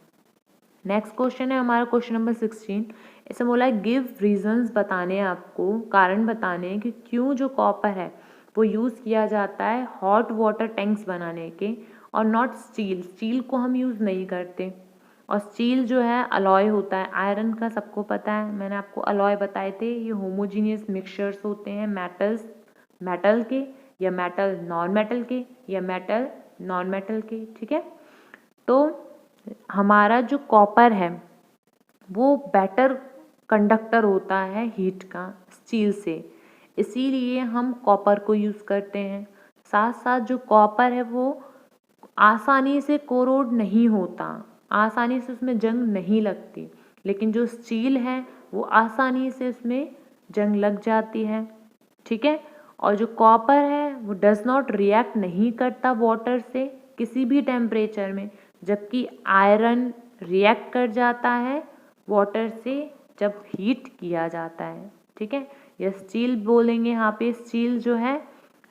नेक्स्ट क्वेश्चन है हमारा क्वेश्चन नंबर 16। इसे बोला है गिव रीजंस बताने हैं आपको, कारण बताने हैं कि क्यों जो कॉपर है वो यूज़ किया जाता है हॉट वाटर टैंक्स बनाने के और नॉट स्टील। स्टील को हम यूज़ नहीं करते, और स्टील जो है अलॉय होता है आयरन का, सबको पता है, मैंने आपको अलॉय बताए थे। ये होमोजीनियस मिक्सचर्स होते हैं मेटल्स, मेटल के या मेटल नॉन मेटल के या मेटल नॉन मेटल के, ठीक है। तो हमारा जो कॉपर है वो बेटर कंडक्टर होता है हीट का स्टील से, इसीलिए हम कॉपर को यूज़ करते हैं। साथ साथ जो कॉपर है वो आसानी से कोरोड नहीं होता, आसानी से उसमें जंग नहीं लगती, लेकिन जो स्टील है वो आसानी से उसमें जंग लग जाती है, ठीक है। और जो कॉपर है वो डज नॉट रिएक्ट नहीं करता वाटर से किसी भी टेम्परेचर में, जबकि आयरन रिएक्ट कर जाता है वाटर से जब हीट किया जाता है, ठीक है। या स्टील बोलेंगे यहाँ पे, स्टील जो है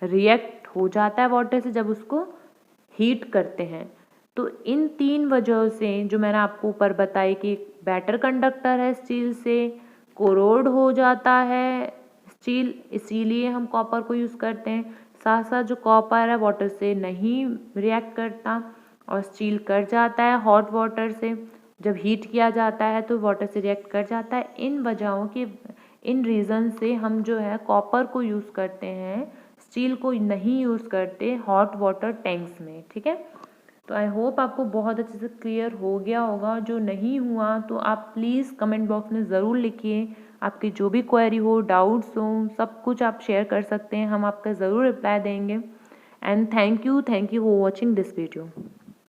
रिएक्ट हो जाता है वाटर से जब उसको हीट करते हैं। तो इन 3 वजहों से जो मैंने आपको ऊपर बताई कि बेटर कंडक्टर है स्टील से, कोरोड हो जाता है स्टील, इसीलिए हम कॉपर को यूज़ करते हैं। साथ साथ जो कॉपर है वाटर से नहीं रिएक्ट करता और स्टील कर जाता है हॉट वाटर से, जब हीट किया जाता है तो वाटर से रिएक्ट कर जाता है। इन वजहों के, इन रीज़न से हम जो है कॉपर को यूज़ करते हैं, स्टील को नहीं यूज़ करते हॉट वाटर टैंक्स में, ठीक है। तो आई होप आपको बहुत अच्छे से क्लियर हो गया होगा। जो नहीं हुआ तो आप प्लीज़ कमेंट बॉक्स में ज़रूर लिखिए, आपकी जो भी क्वेरी हो, डाउट्स हो, सब कुछ आप शेयर कर सकते हैं, हम आपका ज़रूर रिप्लाई देंगे। And thank you for watching this video.